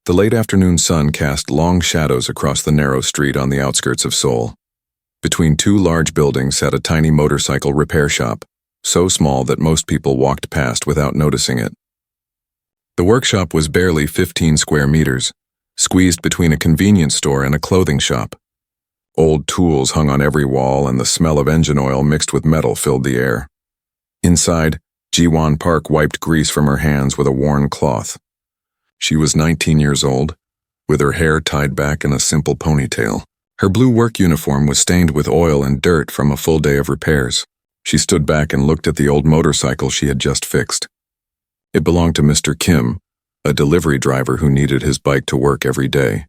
The late afternoon sun cast long shadows across the narrow street on the outskirts of Seoul. Between two large buildings sat a tiny motorcycle repair shop, so small that most people walked past without noticing it. The workshop was barely 15 square meters, squeezed between a convenience store and a clothing shop. Old tools hung on every wall, and the smell of engine oil mixed with metal filled the air. Inside, Ji-won Park wiped grease from her hands with a worn cloth. She was 19 years old, with her hair tied back in a simple ponytail. Her blue work uniform was stained with oil and dirt from a full day of repairs. She stood back and looked at the old motorcycle she had just fixed. It belonged to Mr. Kim, a delivery driver who needed his bike to work every day.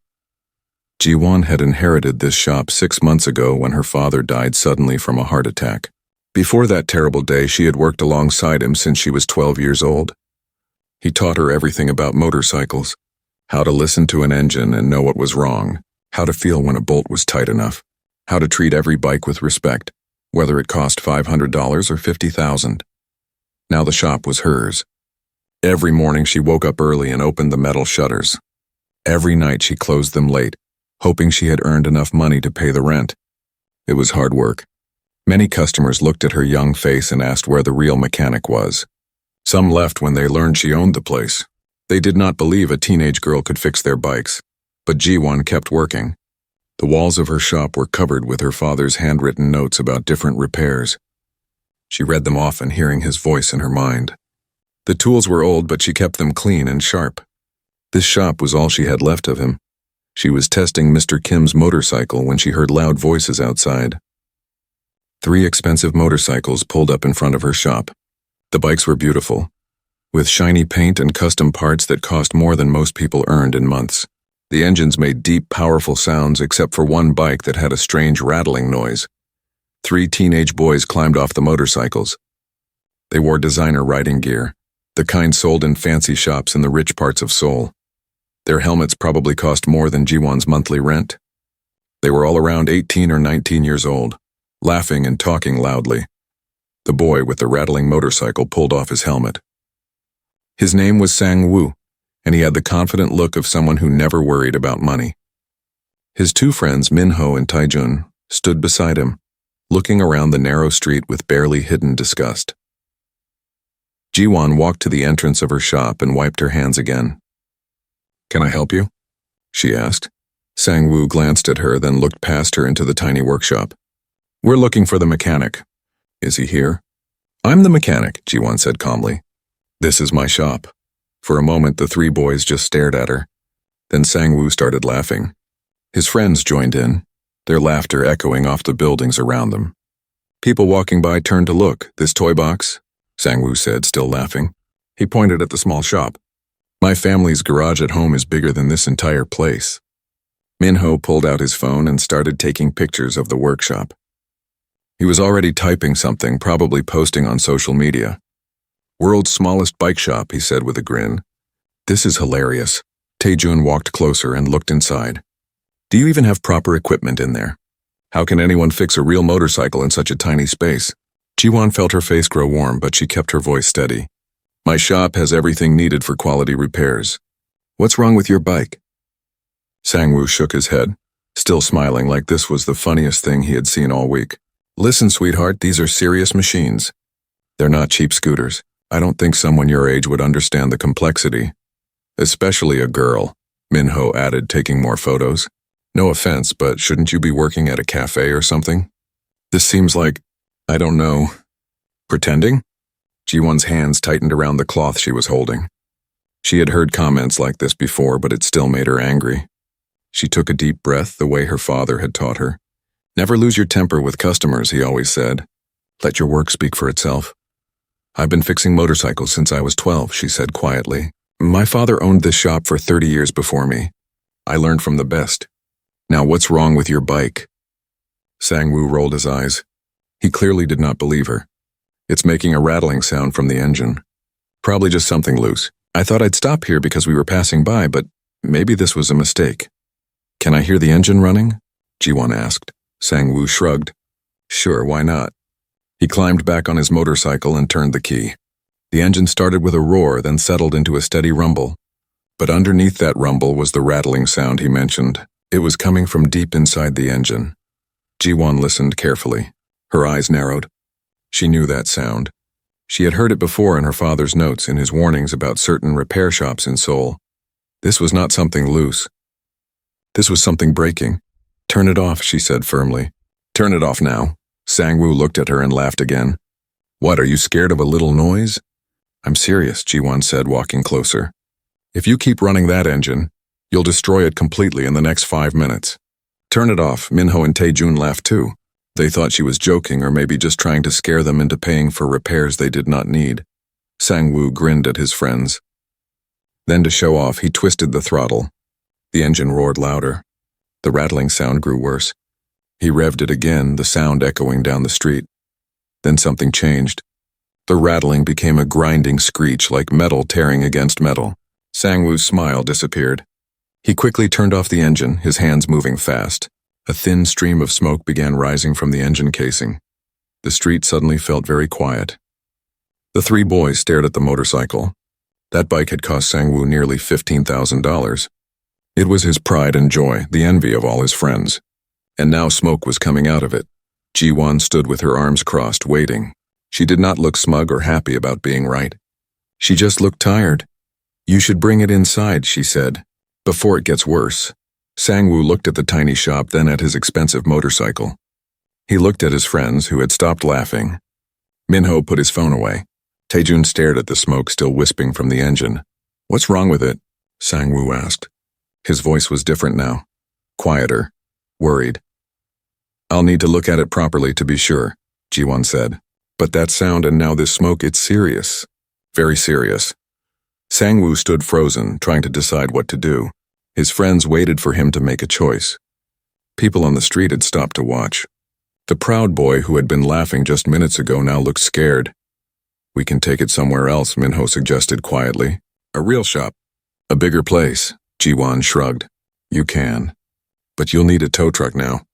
Ji-won had inherited this shop 6 months ago when her father died suddenly from a heart attack. Before that terrible day, she had worked alongside him since she was 12 years old. He taught her everything about motorcycles, how to listen to an engine and know what was wrong, how to feel when a bolt was tight enough, how to treat every bike with respect, whether it cost $500 or $50,000. Now the shop was hers. Every morning she woke up early and opened the metal shutters. Every night she closed them late, hoping she had earned enough money to pay the rent. It was hard work. Many customers looked at her young face and asked where the real mechanic was. Some left when they learned she owned the place. They did not believe a teenage girl could fix their bikes, but Ji-won kept working. The walls of her shop were covered with her father's handwritten notes about different repairs. She read them often, hearing his voice in her mind. The tools were old, but she kept them clean and sharp. This shop was all she had left of him. She was testing Mr. Kim's motorcycle when she heard loud voices outside. 3 expensive motorcycles pulled up in front of her shop. The bikes were beautiful, with shiny paint and custom parts that cost more than most people earned in months. The engines made deep, powerful sounds except for one bike that had a strange rattling noise. 3 teenage boys climbed off the motorcycles. They wore designer riding gear, the kind sold in fancy shops in the rich parts of Seoul. Their helmets probably cost more than Ji-won's monthly rent. They were all around 18 or 19 years old, laughing and talking loudly. The boy with the rattling motorcycle pulled off his helmet. His name was Sang-woo, and he had the confident look of someone who never worried about money. His 2 friends, Min-ho and Tae-jun, stood beside him, looking around the narrow street with barely hidden disgust. Ji-won walked to the entrance of her shop and wiped her hands again. "Can I help you?" she asked. Sang-woo glanced at her, then looked past her into the tiny workshop. "We're looking for the mechanic. Is he here?" "I'm the mechanic," Ji-won said calmly. "This is my shop." For a moment, the 3 boys just stared at her. Then Sang-woo started laughing. His friends joined in, their laughter echoing off the buildings around them. People walking by turned to look. "This toy box?" Sang-woo said, still laughing. He pointed at the small shop. "My family's garage at home is bigger than this entire place." Min-ho pulled out his phone and started taking pictures of the workshop. He was already typing something, probably posting on social media. "World's smallest bike shop," he said with a grin. "This is hilarious." Tae-jun walked closer and looked inside. "Do you even have proper equipment in there? How can anyone fix a real motorcycle in such a tiny space?" Ji-won felt her face grow warm, but she kept her voice steady. "My shop has everything needed for quality repairs. What's wrong with your bike?" Sang-woo shook his head, still smiling like this was the funniest thing he had seen all week. "Listen, sweetheart, these are serious machines. They're not cheap scooters. I don't think someone your age would understand the complexity. Especially a girl," Min-ho added, taking more photos. "No offense, but shouldn't you be working at a cafe or something? This seems like, I don't know, pretending?" Ji-won's hands tightened around the cloth she was holding. She had heard comments like this before, but it still made her angry. She took a deep breath the way her father had taught her. "Never lose your temper with customers," he always said. "Let your work speak for itself." "I've been fixing motorcycles since I was 12, she said quietly. "My father owned this shop for 30 years before me. I learned from the best. Now what's wrong with your bike?" Sang-woo rolled his eyes. He clearly did not believe her. "It's making a rattling sound from the engine. Probably just something loose. I thought I'd stop here because we were passing by, but maybe this was a mistake." "Can I hear the engine running?" Ji-won asked. Sang-woo shrugged. "Sure, why not?" He climbed back on his motorcycle and turned the key. The engine started with a roar, then settled into a steady rumble. But underneath that rumble was the rattling sound he mentioned. It was coming from deep inside the engine. Ji-won listened carefully. Her eyes narrowed. She knew that sound. She had heard it before in her father's notes, in his warnings about certain repair shops in Seoul. This was not something loose. This was something breaking. "Turn it off," she said firmly. "Turn it off now." Sang-woo looked at her and laughed again. "What, are you scared of a little noise?" "I'm serious," Ji-won said, walking closer. "If you keep running that engine, you'll destroy it completely in the next 5 minutes." "Turn it off." Minho and Taejun laughed too. They thought she was joking or maybe just trying to scare them into paying for repairs they did not need. Sang-woo grinned at his friends. Then to show off, he twisted the throttle. The engine roared louder. The rattling sound grew worse. He revved it again, the sound echoing down the street. Then something changed. The rattling became a grinding screech like metal tearing against metal. Sang-woo's smile disappeared. He quickly turned off the engine, his hands moving fast. A thin stream of smoke began rising from the engine casing. The street suddenly felt very quiet. The three boys stared at the motorcycle. That bike had cost Sang-woo nearly $15,000. It was his pride and joy, the envy of all his friends. And now smoke was coming out of it. Ji-won stood with her arms crossed, waiting. She did not look smug or happy about being right. She just looked tired. "You should bring it inside," she said, "before it gets worse." Sang-woo looked at the tiny shop, then at his expensive motorcycle. He looked at his friends, who had stopped laughing. Minho put his phone away. Taejun stared at the smoke still wisping from the engine. "What's wrong with it?" Sang-woo asked. His voice was different now. Quieter. Worried. "I'll need to look at it properly to be sure," Ji-won said. "But that sound and now this smoke, it's serious. Very serious." Sang-woo stood frozen, trying to decide what to do. His friends waited for him to make a choice. People on the street had stopped to watch. The proud boy who had been laughing just minutes ago now looked scared. "We can take it somewhere else," Minho suggested quietly. "A real shop." "A bigger place," Ji-won shrugged. "You can. But you'll need a tow truck now.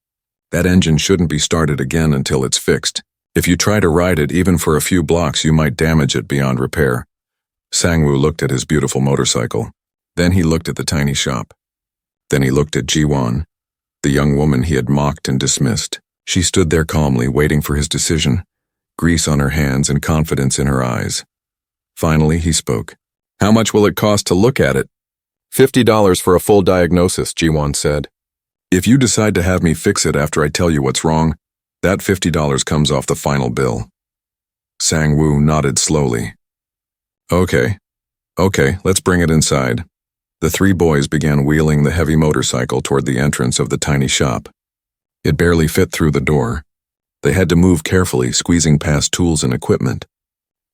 That engine shouldn't be started again until it's fixed. If you try to ride it even for a few blocks, you might damage it beyond repair." Sang-woo looked at his beautiful motorcycle. Then he looked at the tiny shop. Then he looked at Ji-won, the young woman he had mocked and dismissed. She stood there calmly, waiting for his decision, grease on her hands and confidence in her eyes. Finally, he spoke. "How much will it cost to look at it?" $50 for a full diagnosis," Ji-won said. "If you decide to have me fix it after I tell you what's wrong, that $50 comes off the final bill." Sang-woo nodded slowly. Okay, let's bring it inside." The three boys began wheeling the heavy motorcycle toward the entrance of the tiny shop. It barely fit through the door. They had to move carefully, squeezing past tools and equipment.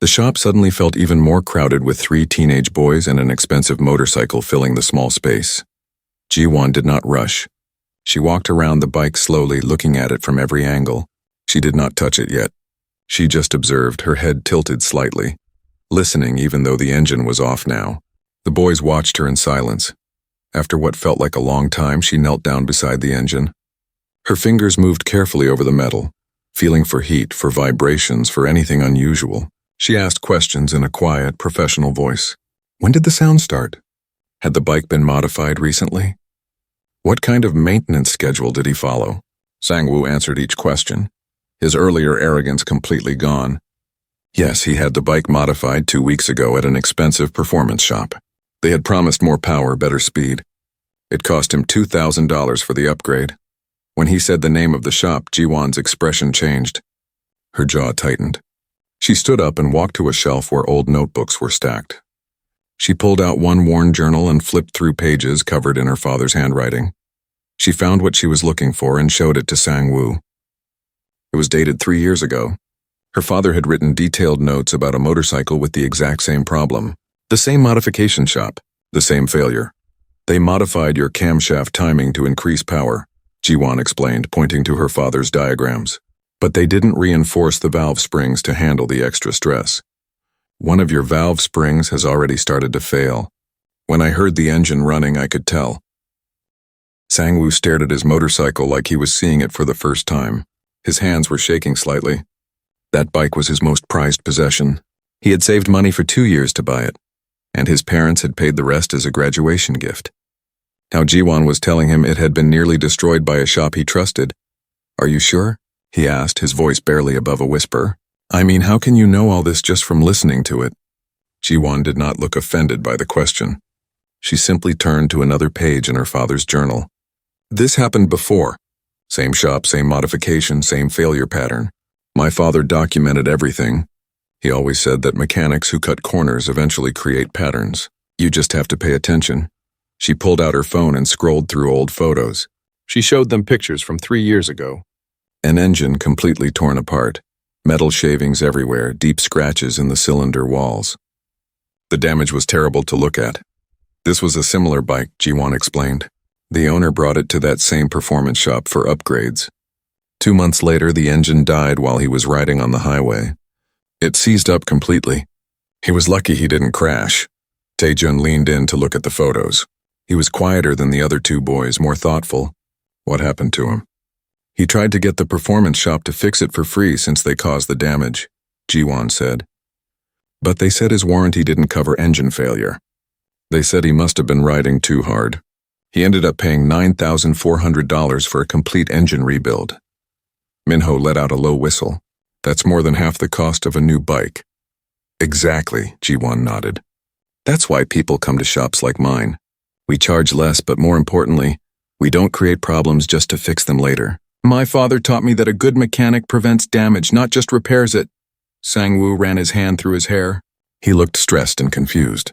The shop suddenly felt even more crowded with 3 teenage boys and an expensive motorcycle filling the small space. Ji-won did not rush. She walked around the bike slowly, looking at it from every angle. She did not touch it yet. She just observed, her head tilted slightly, listening even though the engine was off now. The boys watched her in silence. After what felt like a long time, she knelt down beside the engine. Her fingers moved carefully over the metal, feeling for heat, for vibrations, for anything unusual. She asked questions in a quiet, professional voice. When did the sound start? Had the bike been modified recently? What kind of maintenance schedule did he follow? Sang-woo answered each question, his earlier arrogance completely gone. Yes, he had the bike modified 2 weeks ago at an expensive performance shop. They had promised more power, better speed. It cost him $2,000 for the upgrade. When he said the name of the shop, Ji-won's expression changed. Her jaw tightened. She stood up and walked to a shelf where old notebooks were stacked. She pulled out one worn journal and flipped through pages covered in her father's handwriting. She found what she was looking for and showed it to Sang-woo. It was dated 3 years ago. Her father had written detailed notes about a motorcycle with the exact same problem. The same modification shop, the same failure. They modified your camshaft timing to increase power, Ji-won explained, pointing to her father's diagrams. But they didn't reinforce the valve springs to handle the extra stress. One of your valve springs has already started to fail. When I heard the engine running, I could tell. Sang-woo stared at his motorcycle like he was seeing it for the first time. His hands were shaking slightly. That bike was his most prized possession. He had saved money for 2 years to buy it. and his parents had paid the rest as a graduation gift. Now Jiwon was telling him it had been nearly destroyed by a shop he trusted. "Are you sure?" he asked, his voice barely above a whisper. "I mean, how can you know all this just from listening to it?" Jiwon did not look offended by the question. She simply turned to another page in her father's journal. "This happened before. Same shop, same modification, same failure pattern. My father documented everything. He always said that mechanics who cut corners eventually create patterns. You just have to pay attention." She pulled out her phone and scrolled through old photos. She showed them pictures from 3 years ago. An engine completely torn apart. Metal shavings everywhere, deep scratches in the cylinder walls. The damage was terrible to look at. This was a similar bike, Jiwon explained. The owner brought it to that same performance shop for upgrades. 2 months later, the engine died while he was riding on the highway. It seized up completely. He was lucky he didn't crash. Taejun leaned in to look at the photos. He was quieter than the other 2 boys, more thoughtful. What happened to him? He tried to get the performance shop to fix it for free since they caused the damage, Jiwon said. But they said his warranty didn't cover engine failure. They said he must have been riding too hard. He ended up paying $9,400 for a complete engine rebuild. Minho let out a low whistle. That's more than half the cost of a new bike. Exactly, Jiwon nodded. That's why people come to shops like mine. We charge less, but more importantly, we don't create problems just to fix them later. My father taught me that a good mechanic prevents damage, not just repairs it. Sang-woo ran his hand through his hair. He looked stressed and confused.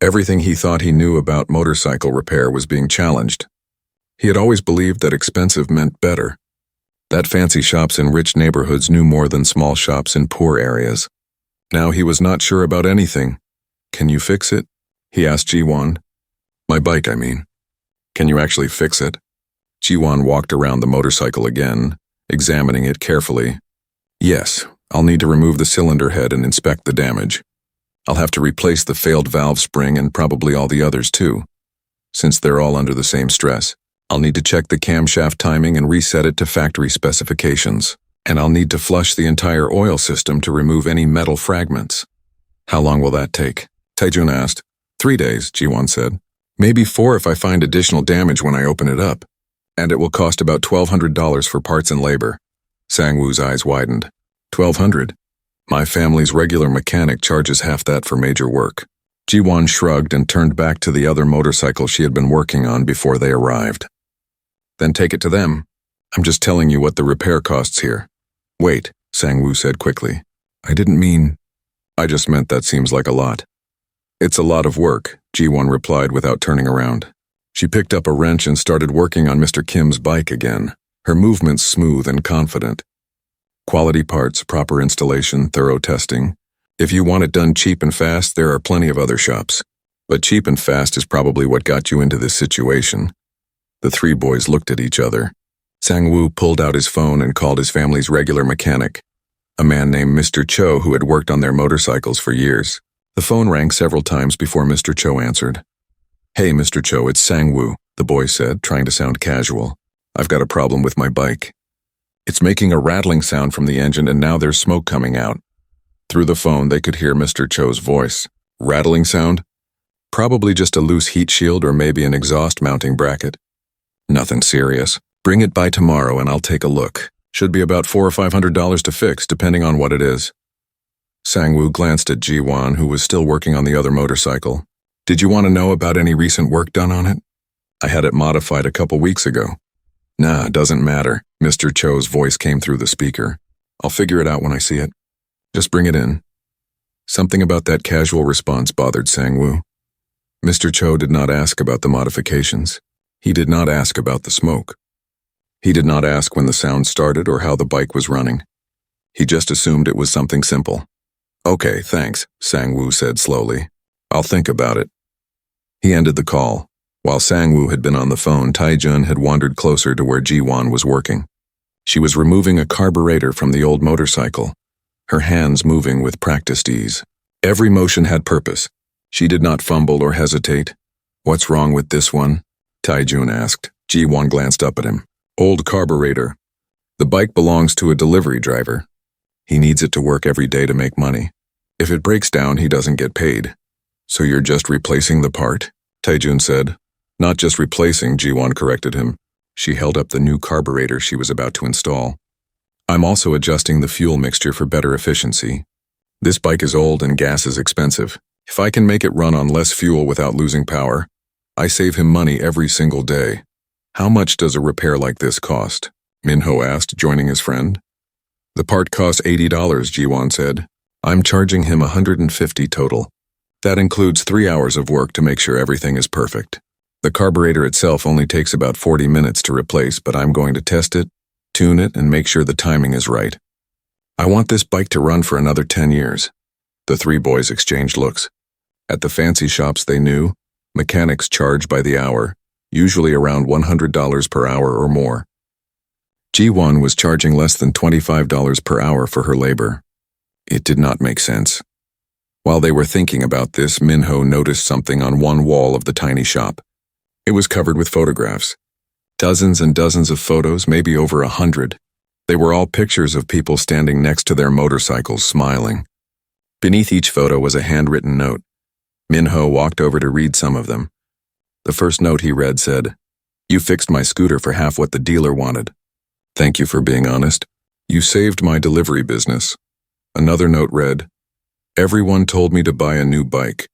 Everything he thought he knew about motorcycle repair was being challenged. He had always believed that expensive meant better. That fancy shops in rich neighborhoods knew more than small shops in poor areas. Now he was not sure about anything. "Can you fix it?" he asked Jiwon. "My bike, I mean. Can you actually fix it?" Jiwon walked around the motorcycle again, examining it carefully. "Yes, I'll need to remove the cylinder head and inspect the damage. I'll have to replace the failed valve spring and probably all the others too. Since they're all under the same stress, I'll need to check the camshaft timing and reset it to factory specifications. And I'll need to flush the entire oil system to remove any metal fragments." "How long will that take?" Taejun asked. 3 days, Jiwon said. "Maybe 4 if I find additional damage when I open it up. And it will cost about $1,200 for parts and labor." Sang-woo's eyes widened. $1,200? My family's regular mechanic charges half that for major work. Jiwon shrugged and turned back to the other motorcycle she had been working on before they arrived. "Then take it to them. I'm just telling you what the repair costs here." "Wait," Sang-woo said quickly. "I didn't mean... I just meant that seems like a lot." "It's a lot of work," Jiwon replied without turning around. She picked up a wrench and started working on Mr. Kim's bike again, her movements smooth and confident. Quality parts, proper installation, thorough testing. If you want it done cheap and fast, there are plenty of other shops. But cheap and fast is probably what got you into this situation. The 3 boys looked at each other. Sang-woo pulled out his phone and called his family's regular mechanic, a man named Mr. Cho who had worked on their motorcycles for years. The phone rang several times before Mr. Cho answered. "Hey, Mr. Cho, it's Sang-woo," the boy said, trying to sound casual. "I've got a problem with my bike. It's making a rattling sound from the engine and now there's smoke coming out." Through the phone, they could hear Mr. Cho's voice. "Rattling sound? Probably just a loose heat shield or maybe an exhaust mounting bracket. Nothing serious. Bring it by tomorrow and I'll take a look. Should be about $400 or $500 to fix, depending on what it is." Sang-woo glanced at Jiwon, who was still working on the other motorcycle. "Did you want to know about any recent work done on it? I had it modified a couple weeks ago." "Nah, doesn't matter." Mr. Cho's voice came through the speaker. "I'll figure it out when I see it. Just bring it in." Something about that casual response bothered Sang-woo. Mr. Cho did not ask about the modifications. He did not ask about the smoke. He did not ask when the sound started or how the bike was running. He just assumed it was something simple. "Okay, thanks," Sang-woo said slowly. "I'll think about it." He ended the call. While Sang-woo had been on the phone, Taejun had wandered closer to where Jiwon was working. She was removing a carburetor from the old motorcycle, her hands moving with practiced ease. Every motion had purpose. She did not fumble or hesitate. "What's wrong with this one?" Taejun asked. Jiwon glanced up at him. "Old carburetor. The bike belongs to a delivery driver. He needs it to work every day to make money. If it breaks down, he doesn't get paid. So you're just replacing the part? Taejun said. Not just replacing, Ji-won corrected him. She held up the new carburetor she was about to install. I'm also adjusting the fuel mixture for better efficiency. This bike is old and gas is expensive. If I can make it run on less fuel without losing power, I save him money every single day. How much does a repair like this cost? Minho asked, joining his friend. The part costs $80, Ji-won said. I'm charging him $150 total. That includes 3 hours of work to make sure everything is perfect. The carburetor itself only takes about 40 minutes to replace, but I'm going to test it, tune it, and make sure the timing is right. I want this bike to run for another 10 years. The three boys exchanged looks. At the fancy shops they knew, mechanics charge by the hour, usually around $100 per hour or more. Ji-won was charging less than $25 per hour for her labor. It did not make sense. While they were thinking about this, Minho noticed something on one wall of the tiny shop. It was covered with photographs. Dozens and dozens of photos, maybe over 100. They were all pictures of people standing next to their motorcycles, smiling. Beneath each photo was a handwritten note. Minho walked over to read some of them. The first note he read said, "You fixed my scooter for half what the dealer wanted. Thank you for being honest. You saved my delivery business." Another note read, "Everyone told me to buy a new bike.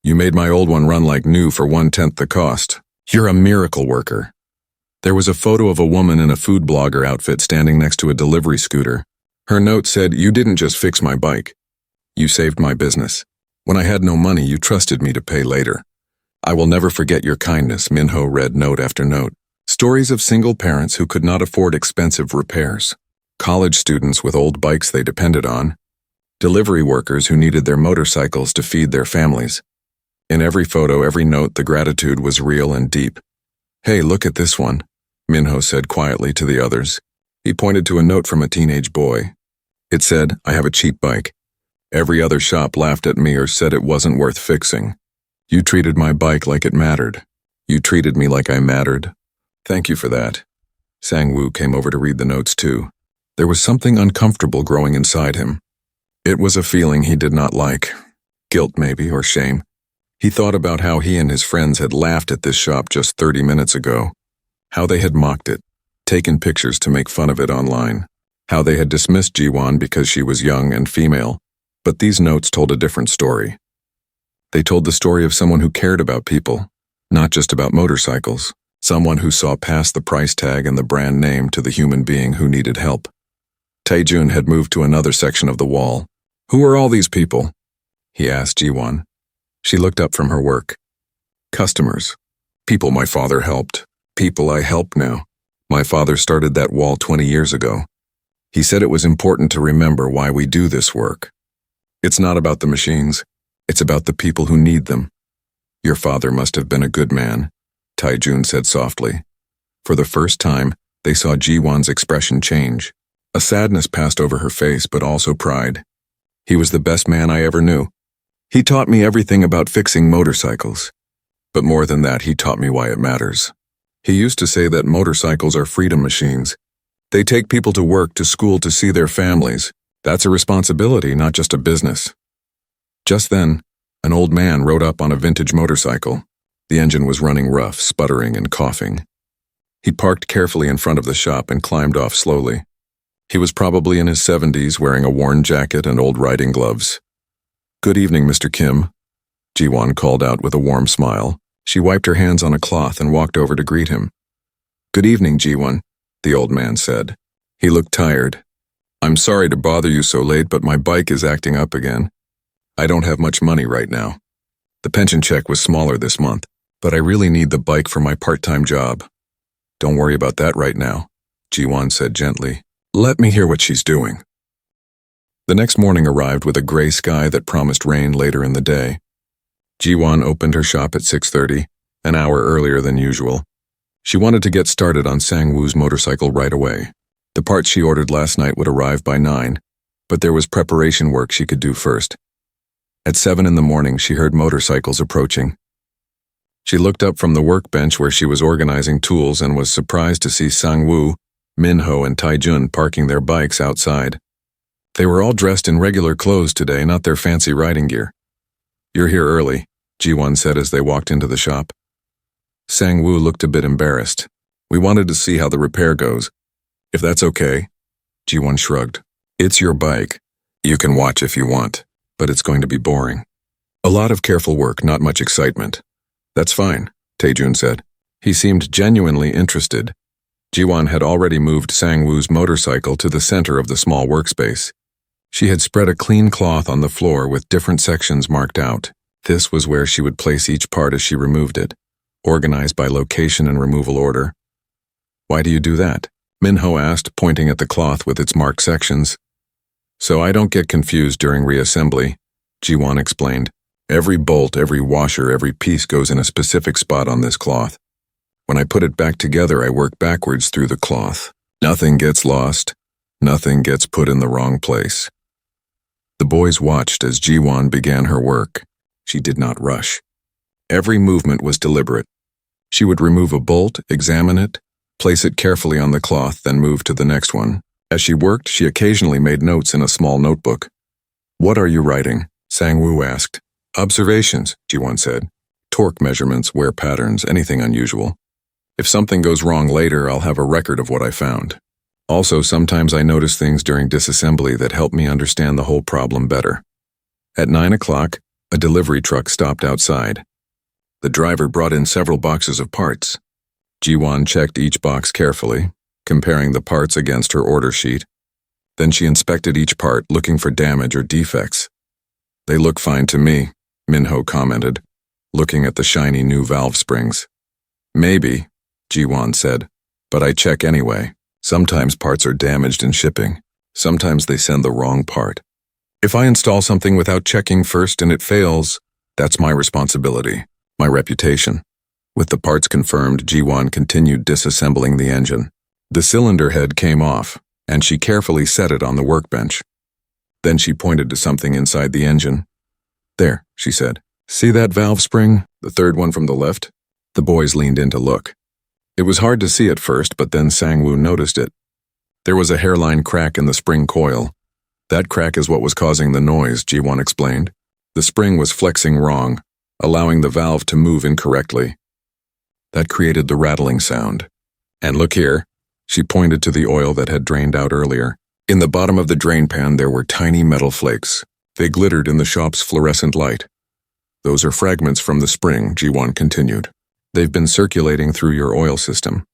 You made my old one run like new for 1/10 the cost. You're a miracle worker." There was a photo of a woman in a food blogger outfit standing next to a delivery scooter. Her note said, "You didn't just fix my bike. You saved my business. When I had no money, you trusted me to pay later. I will never forget your kindness." Minho read note after note. Stories of single parents who could not afford expensive repairs. College students with old bikes they depended on. Delivery workers who needed their motorcycles to feed their families. In every photo, every note, the gratitude was real and deep. "Hey, look at this one," Minho said quietly to the others. He pointed to a note from a teenage boy. It said, "I have a cheap bike. Every other shop laughed at me or said it wasn't worth fixing. You treated my bike like it mattered. You treated me like I mattered. Thank you for that." Sang-woo came over to read the notes too. There was something uncomfortable growing inside him. It was a feeling he did not like. Guilt maybe, or shame. He thought about how he and his friends had laughed at this shop just 30 minutes ago. How they had mocked it, taken pictures to make fun of it online. How they had dismissed Ji-won because she was young and female. But these notes told a different story. They told the story of someone who cared about people, not just about motorcycles. Someone who saw past the price tag and the brand name to the human being who needed help. Taejun had moved to another section of the wall. "Who are all these people?" he asked Ji-won. She looked up from her work. "Customers. People my father helped. People I help now. My father started that wall 20 years ago. He said it was important to remember why we do this work. It's not about the machines. It's about the people who need them. Your father must have been a good man," Taejun said softly. For the first time, they saw Ji-won's expression change. A sadness passed over her face, but also pride. "He was the best man I ever knew. He taught me everything about fixing motorcycles. But more than that, he taught me why it matters. He used to say that motorcycles are freedom machines. They take people to work, to school, to see their families. That's a responsibility, not just a business." Just then, an old man rode up on a vintage motorcycle. The engine was running rough, sputtering and coughing. He parked carefully in front of the shop and climbed off slowly. He was probably in his 70s, wearing a worn jacket and old riding gloves. "Good evening, Mr. Kim," Ji-won called out with a warm smile. She wiped her hands on a cloth and walked over to greet him. "Good evening, Ji-won," the old man said. He looked tired. "I'm sorry to bother you so late, but my bike is acting up again. I don't have much money right now. The pension check was smaller this month, but I really need the bike for my part-time job." "Don't worry about that right now," Ji-won said gently. "Let me hear what she's doing." The next morning arrived with a gray sky that promised rain later in the day. Ji-won opened her shop at 6:30, an hour earlier than usual. She wanted to get started on Sang-woo's motorcycle right away. The parts she ordered last night would arrive by 9, but there was preparation work she could do first. At 7 in the morning, she heard motorcycles approaching. She looked up from the workbench where she was organizing tools and was surprised to see Sang-woo, Minho, and Taejun parking their bikes outside. They were all dressed in regular clothes today, not their fancy riding gear. "You're here early," Ji-won said as they walked into the shop. Sang-woo looked a bit embarrassed. We wanted to see how the repair goes. If that's okay. Ji-won shrugged. It's your bike. You can watch if you want, but it's going to be boring. A lot of careful work, not much excitement. That's fine, Taejun said. He seemed genuinely interested. Ji-won had already moved Sang-woo's motorcycle to the center of the small workspace. She had spread a clean cloth on the floor with different sections marked out. This was where she would place each part as she removed it, organized by location and removal order. Why do you do that? Minho asked, pointing at the cloth with its marked sections. So I don't get confused during reassembly, Ji-won explained. Every bolt, every washer, every piece goes in a specific spot on this cloth. When I put it back together, I work backwards through the cloth. Nothing gets lost. Nothing gets put in the wrong place. The boys watched as Ji-won began her work. She did not rush. Every movement was deliberate. She would remove a bolt, examine it, place it carefully on the cloth, then move to the next one. As she worked, she occasionally made notes in a small notebook. What are you writing? Sang-woo asked. Observations, Ji-won said. Torque measurements, wear patterns, anything unusual. If something goes wrong later, I'll have a record of what I found. Also, sometimes I notice things during disassembly that help me understand the whole problem better. At 9 o'clock, a delivery truck stopped outside. The driver brought in several boxes of parts. Ji-won checked each box carefully, comparing the parts against her order sheet. Then she inspected each part, looking for damage or defects. They look fine to me, Minho commented, looking at the shiny new valve springs. Maybe, Ji-won said, but I check anyway. Sometimes parts are damaged in shipping. Sometimes they send the wrong part. If I install something without checking first and it fails, that's my responsibility, my reputation. With the parts confirmed, Ji-won continued disassembling the engine. The cylinder head came off, and she carefully set it on the workbench. Then she pointed to something inside the engine. There, she said. See that valve spring, the third one from the left? The boys leaned in to look. It was hard to see at first, but then Sang-woo noticed it. There was a hairline crack in the spring coil. That crack is what was causing the noise, Ji-won explained. The spring was flexing wrong, allowing the valve to move incorrectly. That created the rattling sound. And look here, she pointed to the oil that had drained out earlier. In the bottom of the drain pan there were tiny metal flakes. They glittered in the shop's fluorescent light. Those are fragments from the spring, Ji-won continued. They've been circulating through your oil system.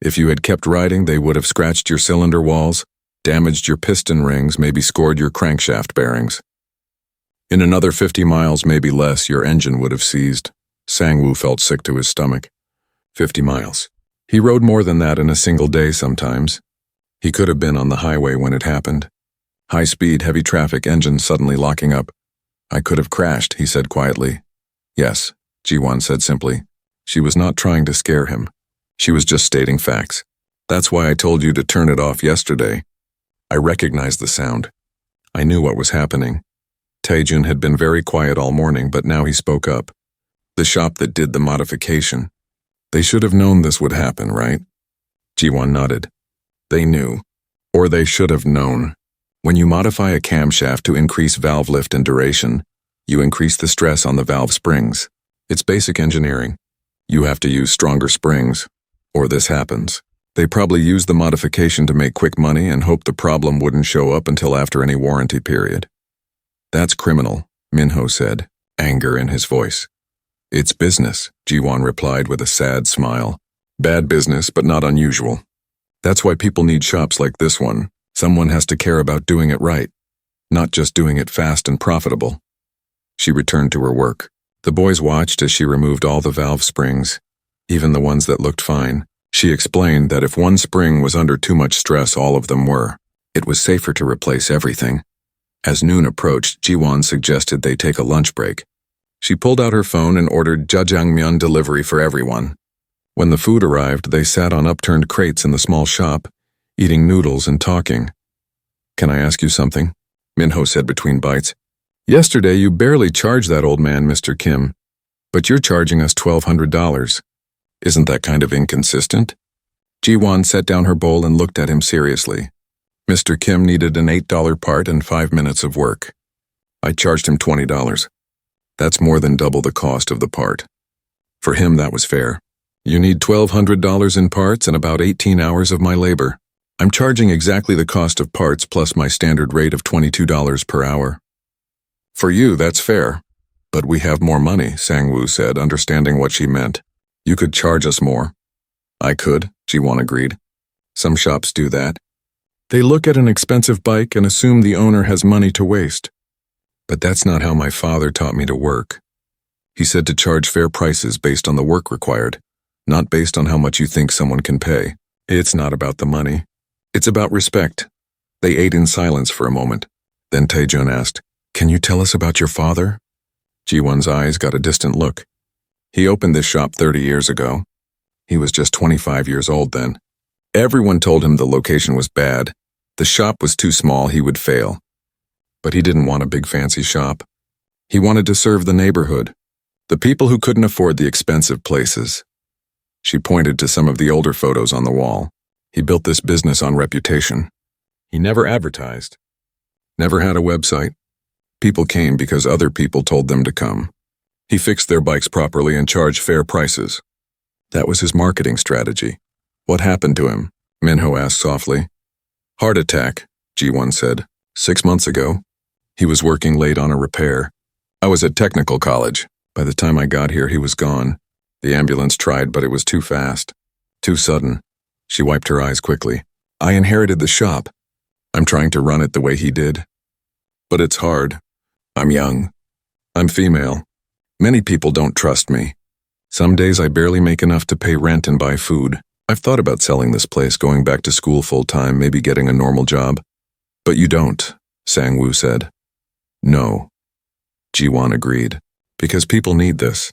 If you had kept riding, they would have scratched your cylinder walls, damaged your piston rings, maybe scored your crankshaft bearings. In another 50 miles, maybe less, your engine would have seized. Sang-woo felt sick to his stomach. 50 miles. He rode more than that in a single day sometimes. He could have been on the highway when it happened. High-speed, heavy traffic, engine suddenly locking up. I could have crashed, he said quietly. Yes, Ji-won said simply. She was not trying to scare him. She was just stating facts. That's why I told you to turn it off yesterday. I recognized the sound. I knew what was happening. Taejun had been very quiet all morning, but now he spoke up. The shop that did the modification. They should have known this would happen, right? Ji-won nodded. They knew. Or they should have known. When you modify a camshaft to increase valve lift and duration, you increase the stress on the valve springs. It's basic engineering. You have to use stronger springs, or this happens. They probably used the modification to make quick money and hoped the problem wouldn't show up until after any warranty period. That's criminal, Minho said, anger in his voice. It's business, Ji-won replied with a sad smile. Bad business, but not unusual. That's why people need shops like this one. Someone has to care about doing it right, not just doing it fast and profitable. She returned to her work. The boys watched as she removed all the valve springs, even the ones that looked fine. She explained that if one spring was under too much stress, all of them were. It was safer to replace everything. As noon approached, Ji-won suggested they take a lunch break. She pulled out her phone and ordered jjajangmyeon delivery for everyone. When the food arrived, they sat on upturned crates in the small shop, eating noodles and talking. Can I ask you something? Minho said between bites. Yesterday you barely charged that old man, Mr. Kim, but you're charging us $1,200. Isn't that kind of inconsistent? Ji-won set down her bowl and looked at him seriously. Mr. Kim needed an $8 part and 5 minutes of work. I charged him $20. That's more than double the cost of the part. For him, that was fair. You need $1,200 in parts and about 18 hours of my labor. I'm charging exactly the cost of parts plus my standard rate of $22 per hour. For you, that's fair. But we have more money, Sang-woo said, understanding what she meant. You could charge us more. I could, Ji-won agreed. Some shops do that. They look at an expensive bike and assume the owner has money to waste. But that's not how my father taught me to work. He said to charge fair prices based on the work required, not based on how much you think someone can pay. It's not about the money. It's about respect. They ate in silence for a moment. Then Taejun asked, "Can you tell us about your father?" Ji-won's eyes got a distant look. He opened this shop 30 years ago. He was just 25 years old then. Everyone told him the location was bad. The shop was too small, he would fail. But he didn't want a big fancy shop. He wanted to serve the neighborhood, the people who couldn't afford the expensive places. She pointed to some of the older photos on the wall. He built this business on reputation. He never advertised. Never had a website. People came because other people told them to come. He fixed their bikes properly and charged fair prices. That was his marketing strategy. What happened to him? Minho asked softly. Heart attack, Ji-won said. 6 months ago. He was working late on a repair. I was at technical college. By the time I got here, he was gone. The ambulance tried, but it was too fast. Too sudden. She wiped her eyes quickly. I inherited the shop. I'm trying to run it the way he did. But it's hard. I'm young. I'm female. Many people don't trust me. Some days I barely make enough to pay rent and buy food. I've thought about selling this place, going back to school full-time, maybe getting a normal job. But you don't, Sang-woo said. No. Ji-won agreed. Because people need this.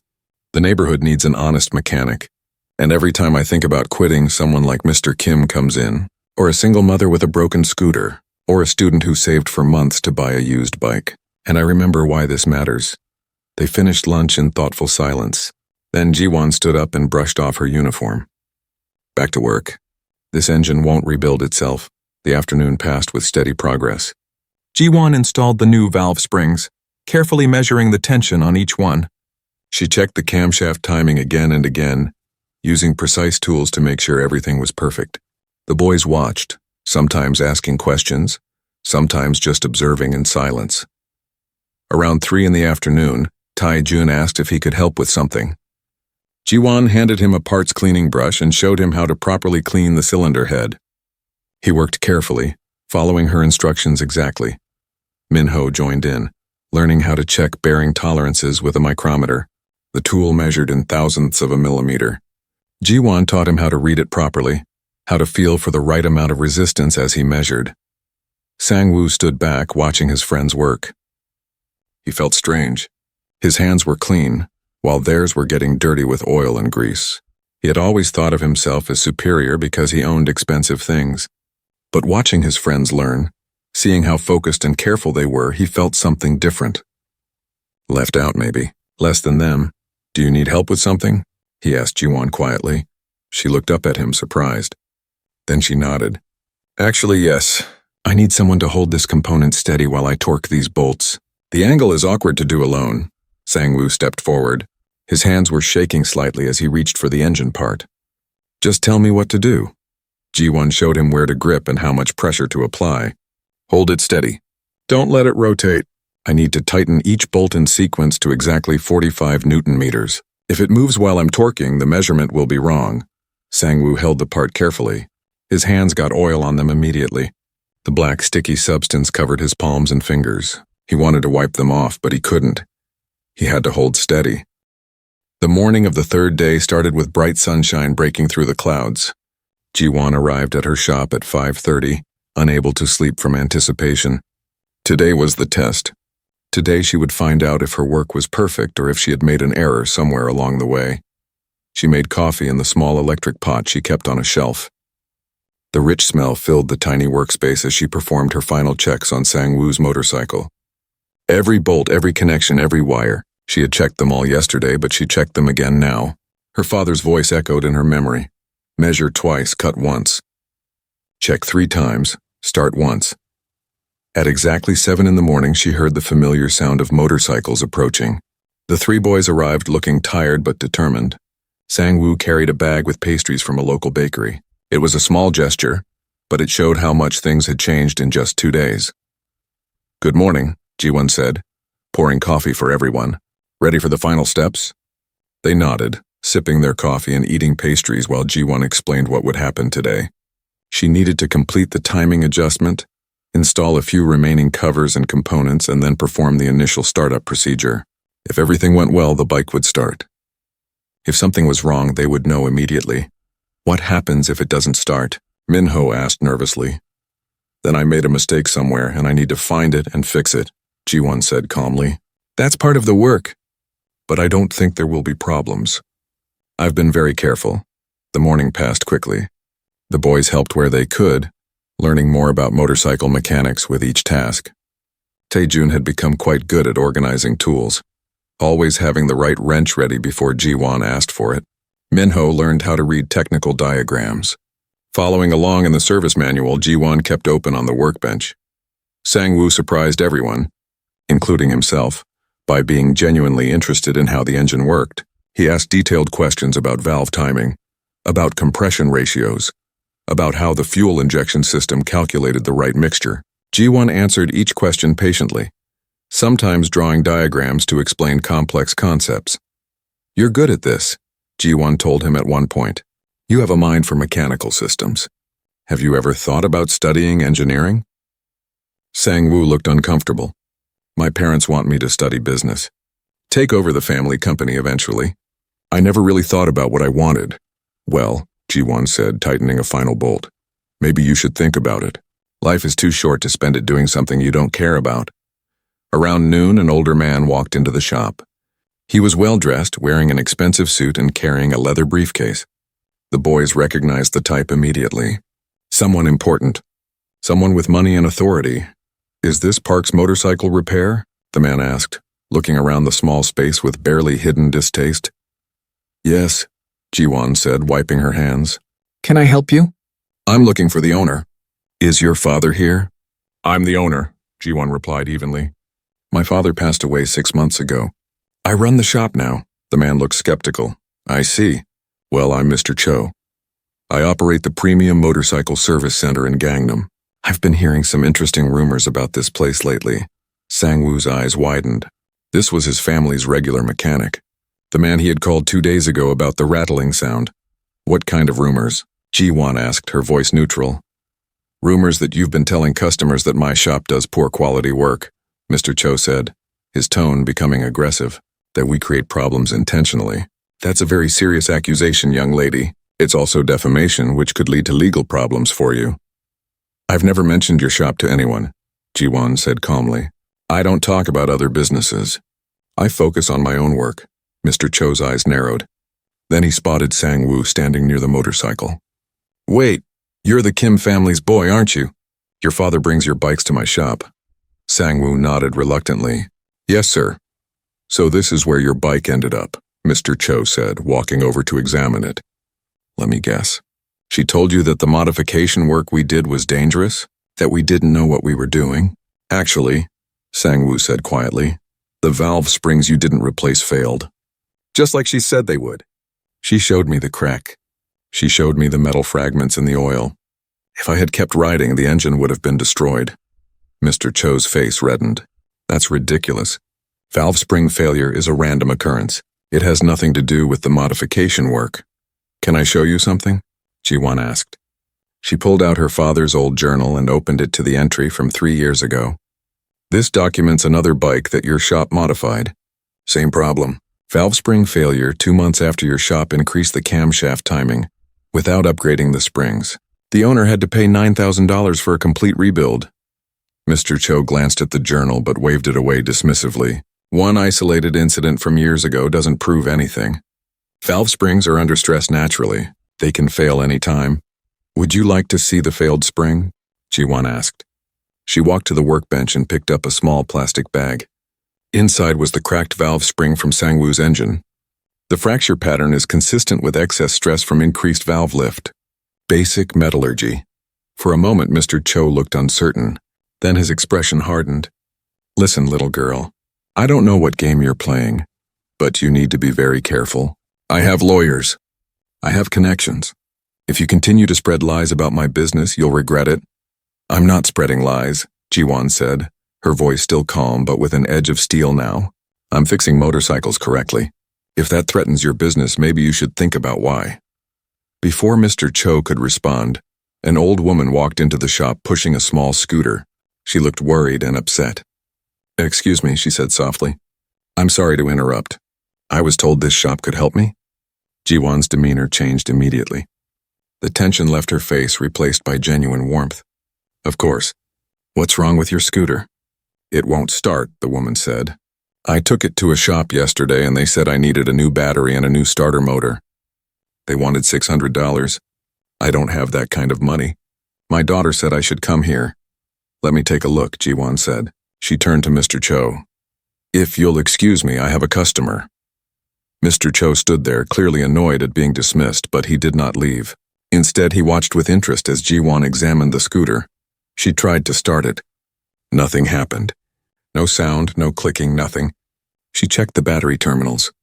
The neighborhood needs an honest mechanic. And every time I think about quitting, someone like Mr. Kim comes in, or a single mother with a broken scooter, or a student who saved for months to buy a used bike. And I remember why this matters. They finished lunch in thoughtful silence. Then Ji-won stood up and brushed off her uniform. Back to work. This engine won't rebuild itself. The afternoon passed with steady progress. Ji-won installed the new valve springs, carefully measuring the tension on each one. She checked the camshaft timing again and again, using precise tools to make sure everything was perfect. The boys watched, sometimes asking questions, sometimes just observing in silence. Around 3 in the afternoon, Taejun asked if he could help with something. Ji-won handed him a parts cleaning brush and showed him how to properly clean the cylinder head. He worked carefully, following her instructions exactly. Minho joined in, learning how to check bearing tolerances with a micrometer. The tool measured in thousandths of a millimeter. Ji-won taught him how to read it properly, how to feel for the right amount of resistance as he measured. Sang-woo stood back, watching his friend's work. He felt strange. His hands were clean, while theirs were getting dirty with oil and grease. He had always thought of himself as superior because he owned expensive things. But watching his friends learn, seeing how focused and careful they were, he felt something different. Left out, maybe. Less than them. Do you need help with something? He asked Ji-won quietly. She looked up at him, surprised. Then she nodded. Actually, yes. I need someone to hold this component steady while I torque these bolts. The angle is awkward to do alone. Sang-woo stepped forward. His hands were shaking slightly as he reached for the engine part. Just tell me what to do. Ji-won showed him where to grip and how much pressure to apply. Hold it steady. Don't let it rotate. I need to tighten each bolt in sequence to exactly 45 Newton meters. If it moves while I'm torquing, the measurement will be wrong. Sang-woo held the part carefully. His hands got oil on them immediately. The black sticky substance covered his palms and fingers. He wanted to wipe them off, but he couldn't. He had to hold steady. The morning of the 3rd day started with bright sunshine breaking through the clouds. Ji-won arrived at her shop at 5:30, unable to sleep from anticipation. Today was the test. Today she would find out if her work was perfect or if she had made an error somewhere along the way. She made coffee in the small electric pot she kept on a shelf. The rich smell filled the tiny workspace as she performed her final checks on Sang-woo's motorcycle. Every bolt, every connection, every wire. She had checked them all yesterday, but she checked them again now. Her father's voice echoed in her memory. Measure twice, cut once. Check 3 times, start once. At exactly 7 in the morning, she heard the familiar sound of motorcycles approaching. The three boys arrived looking tired but determined. Sang-woo carried a bag with pastries from a local bakery. It was a small gesture, but it showed how much things had changed in just 2 days. "Good morning," Ji-won said, pouring coffee for everyone. "Ready for the final steps?" They nodded, sipping their coffee and eating pastries while Ji-won explained what would happen today. She needed to complete the timing adjustment, install a few remaining covers and components, and then perform the initial startup procedure. If everything went well, the bike would start. If something was wrong, they would know immediately. "What happens if it doesn't start?" Min-ho asked nervously. "Then I made a mistake somewhere, and I need to find it and fix it," Ji-won said calmly. "That's part of the work. But I don't think there will be problems. I've been very careful." The morning passed quickly. The boys helped where they could, learning more about motorcycle mechanics with each task. Tae-jun had become quite good at organizing tools, always having the right wrench ready before Ji-won asked for it. Min-ho learned how to read technical diagrams. Following along in the service manual, Ji-won kept open on the workbench. Sang-woo surprised everyone, including himself, by being genuinely interested in how the engine worked. He asked detailed questions about valve timing, about compression ratios, about how the fuel injection system calculated the right mixture. Ji-won answered each question patiently, sometimes drawing diagrams to explain complex concepts. "You're good at this," Ji-won told him at one point. "You have a mind for mechanical systems. Have you ever thought about studying engineering?" Sang-woo looked uncomfortable. "My parents want me to study business. Take over the family company eventually. I never really thought about what I wanted." "Well," Ji-won said, tightening a final bolt, "maybe you should think about it. Life is too short to spend it doing something you don't care about." Around noon, an older man walked into the shop. He was well-dressed, wearing an expensive suit and carrying a leather briefcase. The boys recognized the type immediately. Someone important. Someone with money and authority. "Is this Park's motorcycle repair?" the man asked, looking around the small space with barely hidden distaste. "Yes," Ji-won said, wiping her hands. Can I help you? "I'm looking for the owner." "Is your father here?" "I'm the owner," Ji-won replied evenly. "My father passed away 6 months ago. I run the shop now." The man looked skeptical. "I see. Well, I'm Mr. Cho. I operate the Premium Motorcycle Service Center in Gangnam. I've been hearing some interesting rumors about this place lately." Sang-woo's eyes widened. This was his family's regular mechanic, the man he had called 2 days ago about the rattling sound. "What kind of rumors?" Ji-won asked, her voice neutral. "Rumors that you've been telling customers that my shop does poor quality work," Mr. Cho said, his tone becoming aggressive. "That we create problems intentionally. That's a very serious accusation, young lady. It's also defamation, which could lead to legal problems for you." "I've never mentioned your shop to anyone," Ji-won said calmly. "I don't talk about other businesses. I focus on my own work." Mr. Cho's eyes narrowed. Then he spotted Sang-woo standing near the motorcycle. "Wait, you're the Kim family's boy, aren't you? Your father brings your bikes to my shop." Sang-woo nodded reluctantly. "Yes, sir." "So this is where your bike ended up," Mr. Cho said, walking over to examine it. "Let me guess. She told you that the modification work we did was dangerous? That we didn't know what we were doing?" "Actually," Sang-woo said quietly, "the valve springs you didn't replace failed. Just like she said they would. She showed me the crack. She showed me the metal fragments in the oil. If I had kept riding, the engine would have been destroyed." Mr. Cho's face reddened. "That's ridiculous. Valve spring failure is a random occurrence. It has nothing to do with the modification work." "Can I show you something?" Ji-won asked. She pulled out her father's old journal and opened it to the entry from 3 years ago. "This documents another bike that your shop modified. Same problem. Valve spring failure 2 months after your shop increased the camshaft timing, without upgrading the springs. The owner had to pay $9,000 for a complete rebuild." Mr. Cho glanced at the journal but waved it away dismissively. "One isolated incident from years ago doesn't prove anything. Valve springs are under stress naturally. They can fail any time." "Would you like to see the failed spring?" Ji-won asked. She walked to the workbench and picked up a small plastic bag. Inside was the cracked valve spring from Sang-woo's engine. The fracture pattern is consistent with excess stress from increased valve lift. Basic metallurgy. For a moment, Mr. Cho looked uncertain. Then his expression hardened. "Listen, little girl. I don't know what game you're playing, But you need to be very careful. I have lawyers. I have connections. If you continue to spread lies about my business, you'll regret it. I'm not spreading lies, Jiwon said, her voice still calm but with an edge of steel now. I'm fixing motorcycles correctly. If that threatens your business, maybe you should think about why. Before Mr. Cho could respond, an old woman walked into the shop pushing a small scooter. She looked worried and upset. Excuse me, she said softly. I'm sorry to interrupt. I was told this shop could help me. Jiwon's demeanor changed immediately. The tension left her face, replaced by genuine warmth. Of course. What's wrong with your scooter? It won't start, the woman said. I took it to a shop yesterday and they said I needed a new battery and a new starter motor. They wanted $600. I don't have that kind of money. My daughter said I should come here. Let me take a look, Jiwon said. She turned to Mr. Cho. If you'll excuse me, I have a customer. Mr. Cho stood there, clearly annoyed at being dismissed, but he did not leave. Instead, he watched with interest as Jiwon examined the scooter. She tried to start it. Nothing happened. No sound, no clicking, nothing. She checked the battery terminals.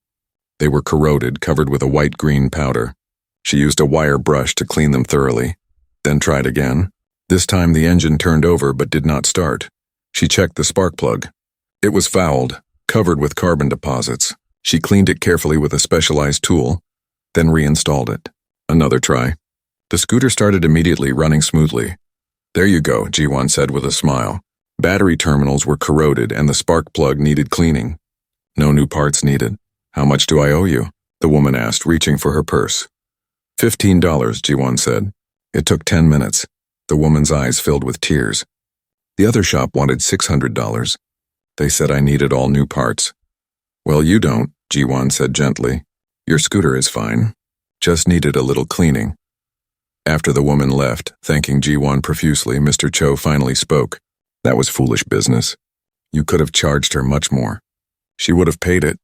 They were corroded, covered with a white-green powder. She used a wire brush to clean them thoroughly, then tried again. This time the engine turned over but did not start. She checked the spark plug. It was fouled, covered with carbon deposits. She cleaned it carefully with a specialized tool, then reinstalled it. Another try. The scooter started immediately, running smoothly. There you go, Jiwon said with a smile. Battery terminals were corroded and the spark plug needed cleaning. No new parts needed. How much do I owe you? The woman asked, reaching for her purse. $15, Jiwon said. It took 10 minutes. The woman's eyes filled with tears. The other shop wanted $600. They said I needed all new parts. Well, you don't, Jiwon said gently. Your scooter is fine. Just needed a little cleaning. After the woman left, thanking Jiwon profusely, Mr. Cho finally spoke. That was foolish business. You could have charged her much more. She would have paid it.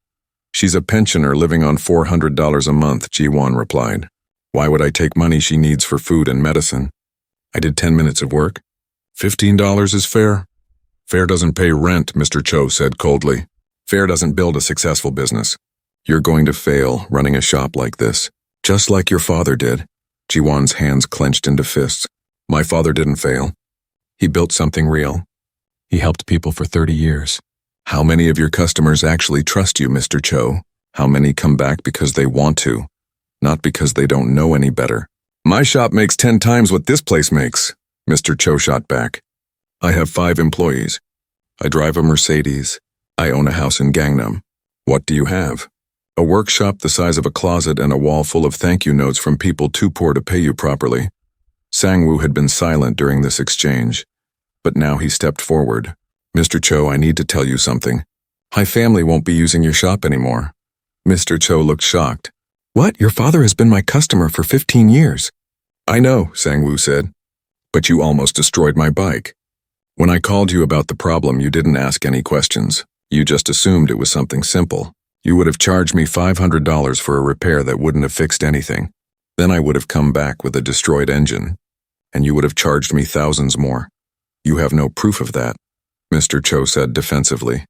She's a pensioner living on $400 a month, Jiwon replied. Why would I take money she needs for food and medicine? I did 10 minutes of work. $15 is fair. Fair doesn't pay rent, Mr. Cho said coldly. Fair doesn't build a successful business. You're going to fail running a shop like this, just like your father did. Jiwon's hands clenched into fists. My father didn't fail. He built something real. He helped people for 30 years. How many of your customers actually trust you, Mr. Cho? How many come back because they want to, not because they don't know any better? My shop makes 10 times what this place makes, Mr. Cho shot back. I have 5 employees. I drive a Mercedes. I own a house in Gangnam. What do you have? A workshop the size of a closet and a wall full of thank you notes from people too poor to pay you properly. Sang-woo had been silent during this exchange, but now he stepped forward. Mr. Cho, I need to tell you something. My family won't be using your shop anymore. Mr. Cho looked shocked. What? Your father has been my customer for 15 years. I know, Sang-woo said, but you almost destroyed my bike. When I called you about the problem, you didn't ask any questions. You just assumed it was something simple. You would have charged me $500 for a repair that wouldn't have fixed anything. Then I would have come back with a destroyed engine, and you would have charged me thousands more. You have no proof of that, Mr. Cho said defensively.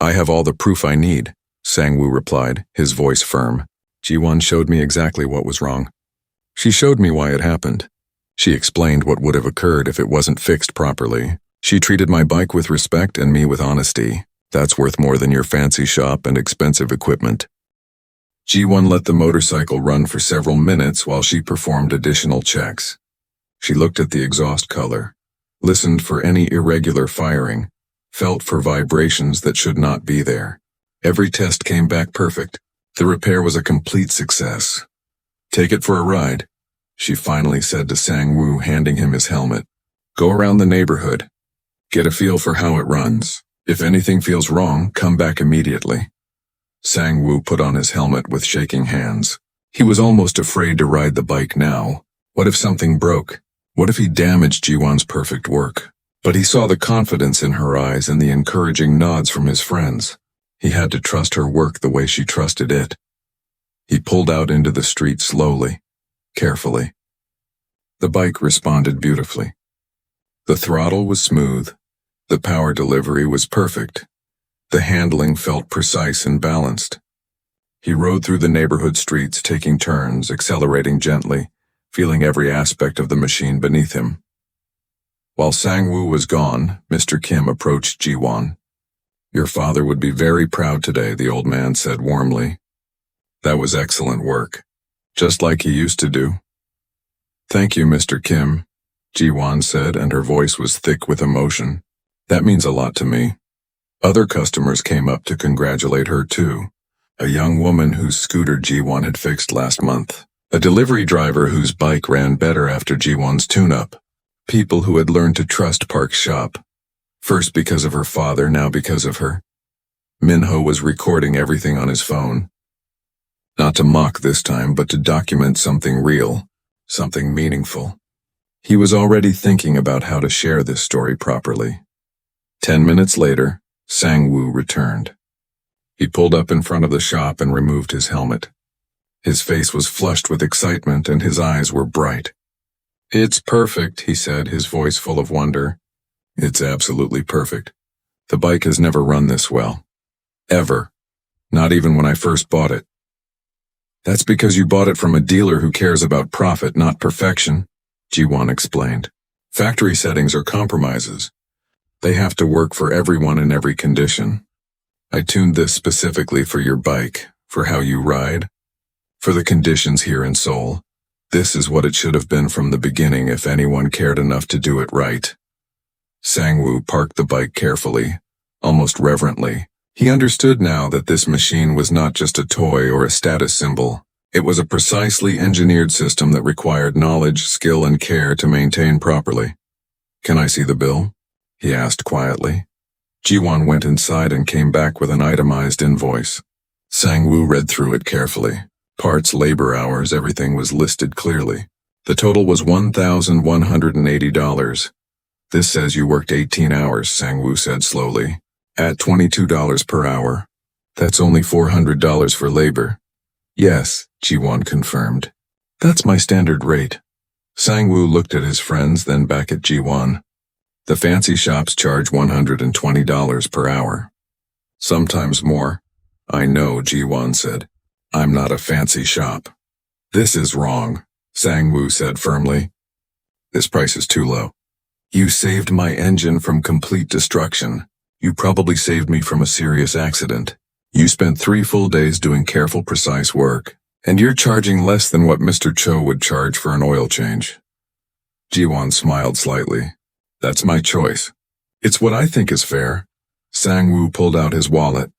I have all the proof I need, Sang-woo replied, his voice firm. Jiwon showed me exactly what was wrong. She showed me why it happened. She explained what would have occurred if it wasn't fixed properly. She treated my bike with respect and me with honesty. That's worth more than your fancy shop and expensive equipment. Jiwon let the motorcycle run for several minutes while she performed additional checks. She looked at the exhaust color, listened for any irregular firing, felt for vibrations that should not be there. Every test came back perfect. The repair was a complete success. Take it for a ride, she finally said to Sang-woo, handing him his helmet. Go around the neighborhood. Get a feel for how it runs. If anything feels wrong, come back immediately. Sang-woo put on his helmet with shaking hands. He was almost afraid to ride the bike now. What if something broke? What if he damaged Jiwon's perfect work? But he saw the confidence in her eyes and the encouraging nods from his friends. He had to trust her work the way she trusted it. He pulled out into the street slowly, carefully. The bike responded beautifully. The throttle was smooth. The power delivery was perfect. The handling felt precise and balanced. He rode through the neighborhood streets, taking turns, accelerating gently, feeling every aspect of the machine beneath him. While Sang-woo was gone, Mr. Kim approached Ji-won. "Your father would be very proud today," the old man said warmly. "That was excellent work, just like he used to do." "Thank you, Mr. Kim," Ji-won said, and her voice was thick with emotion. "That means a lot to me." Other customers came up to congratulate her too. A young woman whose scooter Ji-won had fixed last month. A delivery driver whose bike ran better after Ji-won's tune-up. People who had learned to trust Park's shop. First because of her father, now because of her. Minho was recording everything on his phone. Not to mock this time, but to document something real, something meaningful. He was already thinking about how to share this story properly. 10 minutes later, Sang-woo returned. He pulled up in front of the shop and removed his helmet. His face was flushed with excitement and his eyes were bright. "It's perfect," he said, his voice full of wonder. "It's absolutely perfect. The bike has never run this well. Ever. Not even when I first bought it." "That's because you bought it from a dealer who cares about profit, not perfection," Ji-won explained. "Factory settings are compromises. They have to work for everyone in every condition. I tuned this specifically for your bike, for how you ride, for the conditions here in Seoul. This is what it should have been from the beginning if anyone cared enough to do it right." Sang-woo parked the bike carefully, almost reverently. He understood now that this machine was not just a toy or a status symbol. It was a precisely engineered system that required knowledge, skill, and care to maintain properly. "Can I see the bill?" he asked quietly. Ji-won went inside and came back with an itemized invoice. Sang-woo read through it carefully. Parts, labor hours, everything was listed clearly. The total was $1,180. "This says you worked 18 hours, Sang-woo said slowly. "At $22 per hour. That's only $400 for labor." "Yes," Ji-won confirmed. "That's my standard rate." Sang-woo looked at his friends, then back at Ji-won. "The fancy shops charge $120 per hour. Sometimes more." "I know," Ji-won said. "I'm not a fancy shop." "This is wrong," Sang-woo said firmly. "This price is too low. You saved my engine from complete destruction. You probably saved me from a serious accident. You spent 3 full days doing careful, precise work, and you're charging less than what Mr. Cho would charge for an oil change." Ji-won smiled slightly. "That's my choice. It's what I think is fair." Sang-woo pulled out his wallet.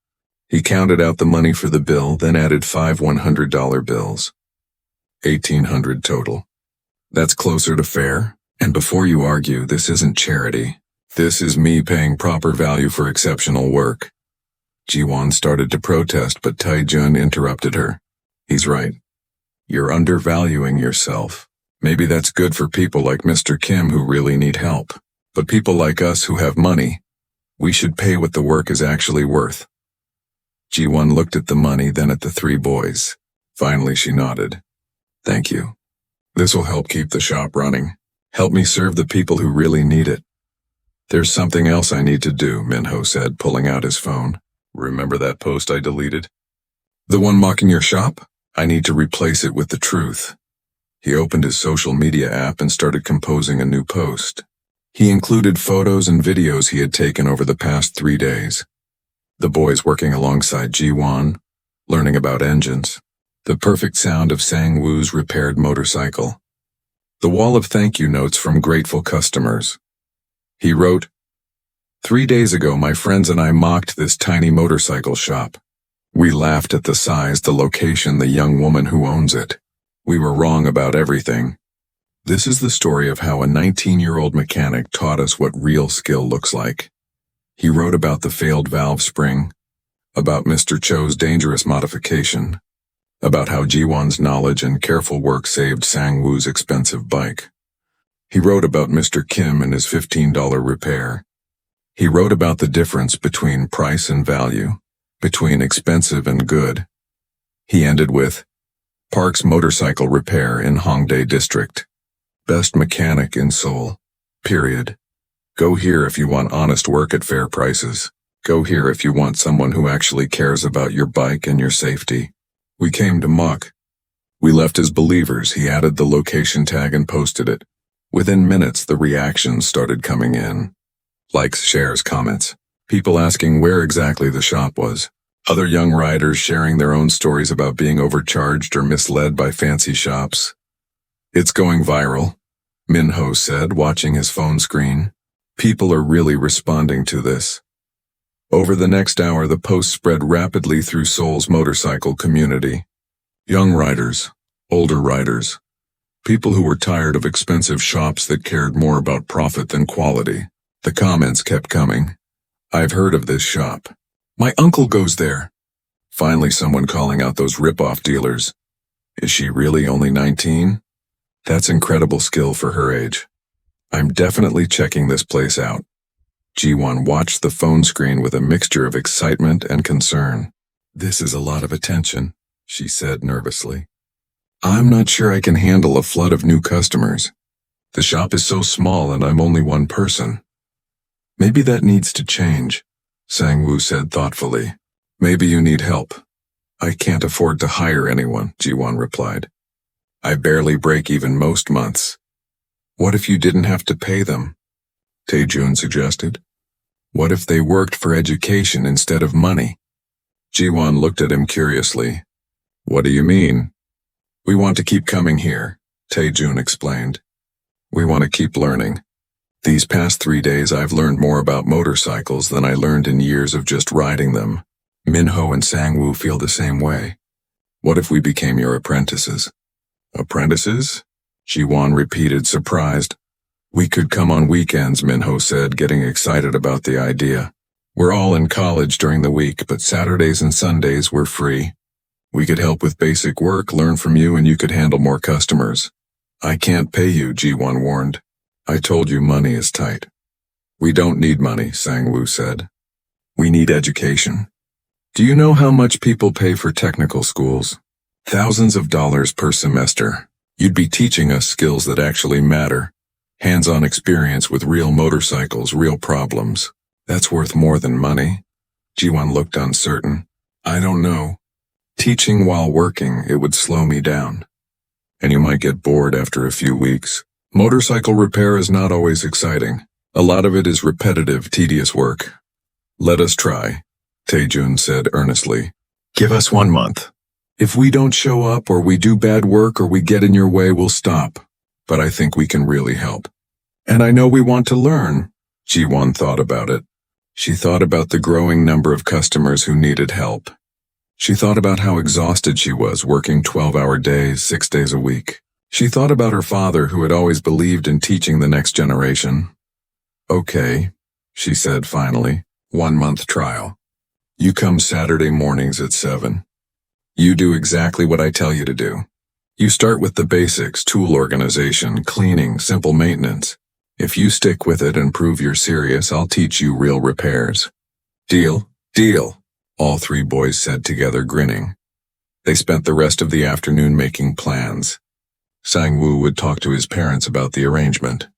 He counted out the money for the bill, then added 5 $100 bills. 1,800 total. "That's closer to fair. And before you argue, this isn't charity. This is me paying proper value for exceptional work." Ji-won started to protest, but Tae-jun interrupted her. "He's right. You're undervaluing yourself. Maybe that's good for people like Mr. Kim who really need help. But people like us who have money, we should pay what the work is actually worth." Ji-won looked at the money, then at the 3 boys. Finally she nodded. "Thank you. This will help keep the shop running. Help me serve the people who really need it." "There's something else I need to do," Minho said, pulling out his phone. "Remember that post I deleted? The one mocking your shop? I need to replace it with the truth." He opened his social media app and started composing a new post. He included photos and videos he had taken over the past 3 days. The boys working alongside Ji-won, learning about engines. The perfect sound of Sang-woo's repaired motorcycle. The wall of thank you notes from grateful customers. He wrote, "3 days ago my friends and I mocked this tiny motorcycle shop. We laughed at the size, the location, the young woman who owns it. We were wrong about everything. This is the story of how a 19-year-old mechanic taught us what real skill looks like." He wrote about the failed valve spring, about Mr. Cho's dangerous modification, about how Ji-won's knowledge and careful work saved Sang-woo's expensive bike. He wrote about Mr. Kim and his $15 repair. He wrote about the difference between price and value, between expensive and good. He ended with, "Park's motorcycle repair in Hongdae District. Best mechanic in Seoul. Period. Go here if you want honest work at fair prices. Go here if you want someone who actually cares about your bike and your safety." We came to muck. We left as believers. He added the location tag and posted it. Within minutes, the reactions started coming in. Likes, shares, comments. People asking where exactly the shop was. Other young riders sharing their own stories about being overcharged or misled by fancy shops. It's going viral, Minho said, watching his phone screen. People are really responding to this. Over the next hour, the post spread rapidly through Seoul's motorcycle community. Young riders, older riders, people who were tired of expensive shops that cared more about profit than quality. The comments kept coming. I've heard of this shop. My uncle goes there. Finally, someone calling out those rip-off dealers. Is she really only 19? That's incredible skill for her age. I'm definitely checking this place out. Ji-won watched the phone screen with a mixture of excitement and concern. This is a lot of attention, she said nervously. I'm not sure I can handle a flood of new customers. The shop is so small and I'm only one person. Maybe that needs to change, Sang-woo said thoughtfully. Maybe you need help. I can't afford to hire anyone, Ji-won replied. I barely break even most months. What if you didn't have to pay them? Tae-jun suggested. What if they worked for education instead of money? Ji-won looked at him curiously. What do you mean? We want to keep coming here, Tae-jun explained. We want to keep learning. These past 3 days I've learned more about motorcycles than I learned in years of just riding them. Minho and Sang-woo feel the same way. What if we became your apprentices? Apprentices? Ji-won repeated, surprised. We could come on weekends, Minho said, getting excited about the idea. We're all in college during the week, but Saturdays and Sundays we're free. We could help with basic work, learn from you, and you could handle more customers. I can't pay you, Ji-won warned. I told you money is tight. We don't need money, Sang-woo said. We need education. Do you know how much people pay for technical schools? Thousands of dollars per semester. You'd be teaching us skills that actually matter. Hands-on experience with real motorcycles, real problems. That's worth more than money. Ji-won looked uncertain. I don't know. Teaching while working, it would slow me down. And you might get bored after a few weeks. Motorcycle repair is not always exciting. A lot of it is repetitive, tedious work. Let us try, Tae-jun said earnestly. Give us 1 month. If we don't show up or we do bad work or we get in your way, we'll stop. But I think we can really help. And I know we want to learn. Ji-won thought about it. She thought about the growing number of customers who needed help. She thought about how exhausted she was working 12-hour days, 6 days a week. She thought about her father who had always believed in teaching the next generation. Okay, she said finally, 1 month trial. You come Saturday mornings at 7. You do exactly what I tell you to do. You start with the basics, tool organization, cleaning, simple maintenance. If you stick with it and prove you're serious, I'll teach you real repairs. Deal? Deal, all 3 boys said together, grinning. They spent the rest of the afternoon making plans. Sang-woo would talk to his parents about the arrangement.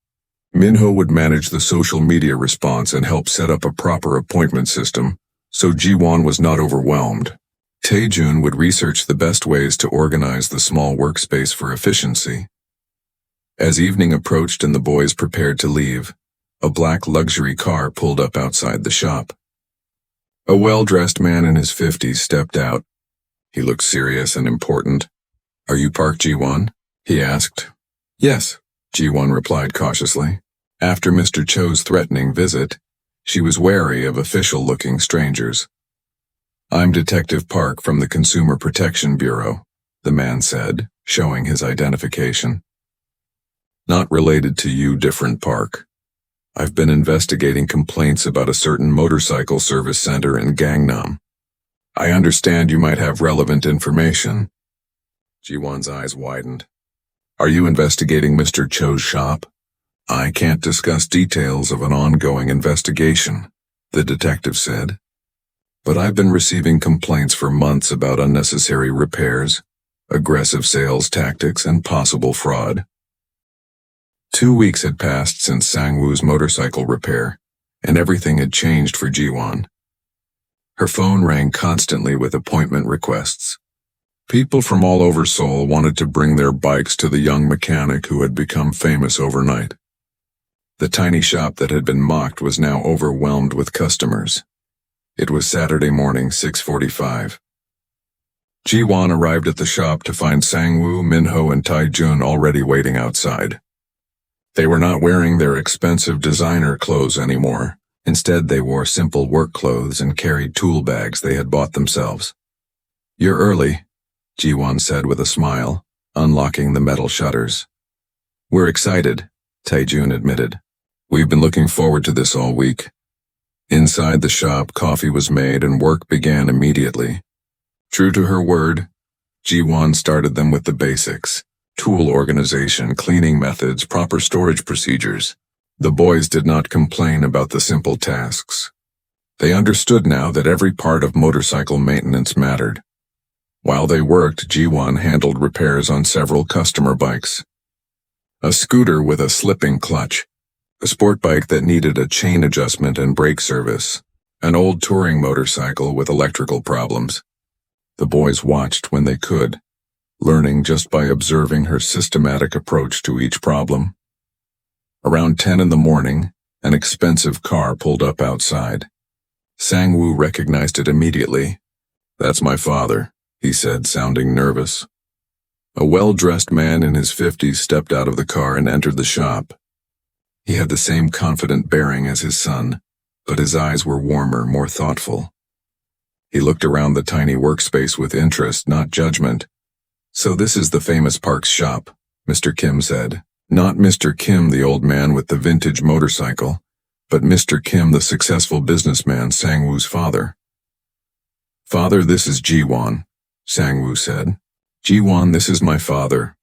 Minho would manage the social media response and help set up a proper appointment system, so Ji-won was not overwhelmed. Tae-jun would research the best ways to organize the small workspace for efficiency. As evening approached and the boys prepared to leave, a black luxury car pulled up outside the shop. A well-dressed man in his 50s stepped out. He looked serious and important. Are you Park Ji-won? He asked. Yes, Ji-won replied cautiously. After Mr. Cho's threatening visit, she was wary of official-looking strangers. I'm Detective Park from the Consumer Protection Bureau, the man said, showing his identification. Not related to you, different Park. I've been investigating complaints about a certain motorcycle service center in Gangnam. I understand you might have relevant information. Ji-won's eyes widened. Are you investigating Mr. Cho's shop? I can't discuss details of an ongoing investigation, the detective said. But I've been receiving complaints for months about unnecessary repairs, aggressive sales tactics, and possible fraud. 2 weeks had passed since Sang-woo's motorcycle repair, and everything had changed for Ji-won. Her phone rang constantly with appointment requests. People from all over Seoul wanted to bring their bikes to the young mechanic who had become famous overnight. The tiny shop that had been mocked was now overwhelmed with customers. It was Saturday morning, 6:45. Ji-won arrived at the shop to find Sang-woo, Min-ho, and Tae-jun already waiting outside. They were not wearing their expensive designer clothes anymore. Instead, they wore simple work clothes and carried tool bags they had bought themselves. "You're early," Ji-won said with a smile, unlocking the metal shutters. "We're excited," Tae-jun admitted. "We've been looking forward to this all week." Inside the shop, coffee was made and work began immediately. True to her word, Ji-won started them with the basics: tool organization, cleaning methods, proper storage procedures. The boys did not complain about the simple tasks. They understood now that every part of motorcycle maintenance mattered. While they worked, Ji-won handled repairs on several customer bikes. A scooter with a slipping clutch, a sport bike that needed a chain adjustment and brake service, an old touring motorcycle with electrical problems. The boys watched when they could, learning just by observing her systematic approach to each problem. Around 10 in the morning, an expensive car pulled up outside. Sang-woo recognized it immediately. "That's my father," he said, sounding nervous. A well-dressed man in his 50s stepped out of the car and entered the shop. He had the same confident bearing as his son, but his eyes were warmer, more thoughtful. He looked around the tiny workspace with interest, not judgment. "So this is the famous Park's shop," Mr. Kim said. Not Mr. Kim, the old man with the vintage motorcycle, but Mr. Kim, the successful businessman, Sang-woo's father. "Father, this is Ji-won," Sang-woo said. "Ji-won, this is my father."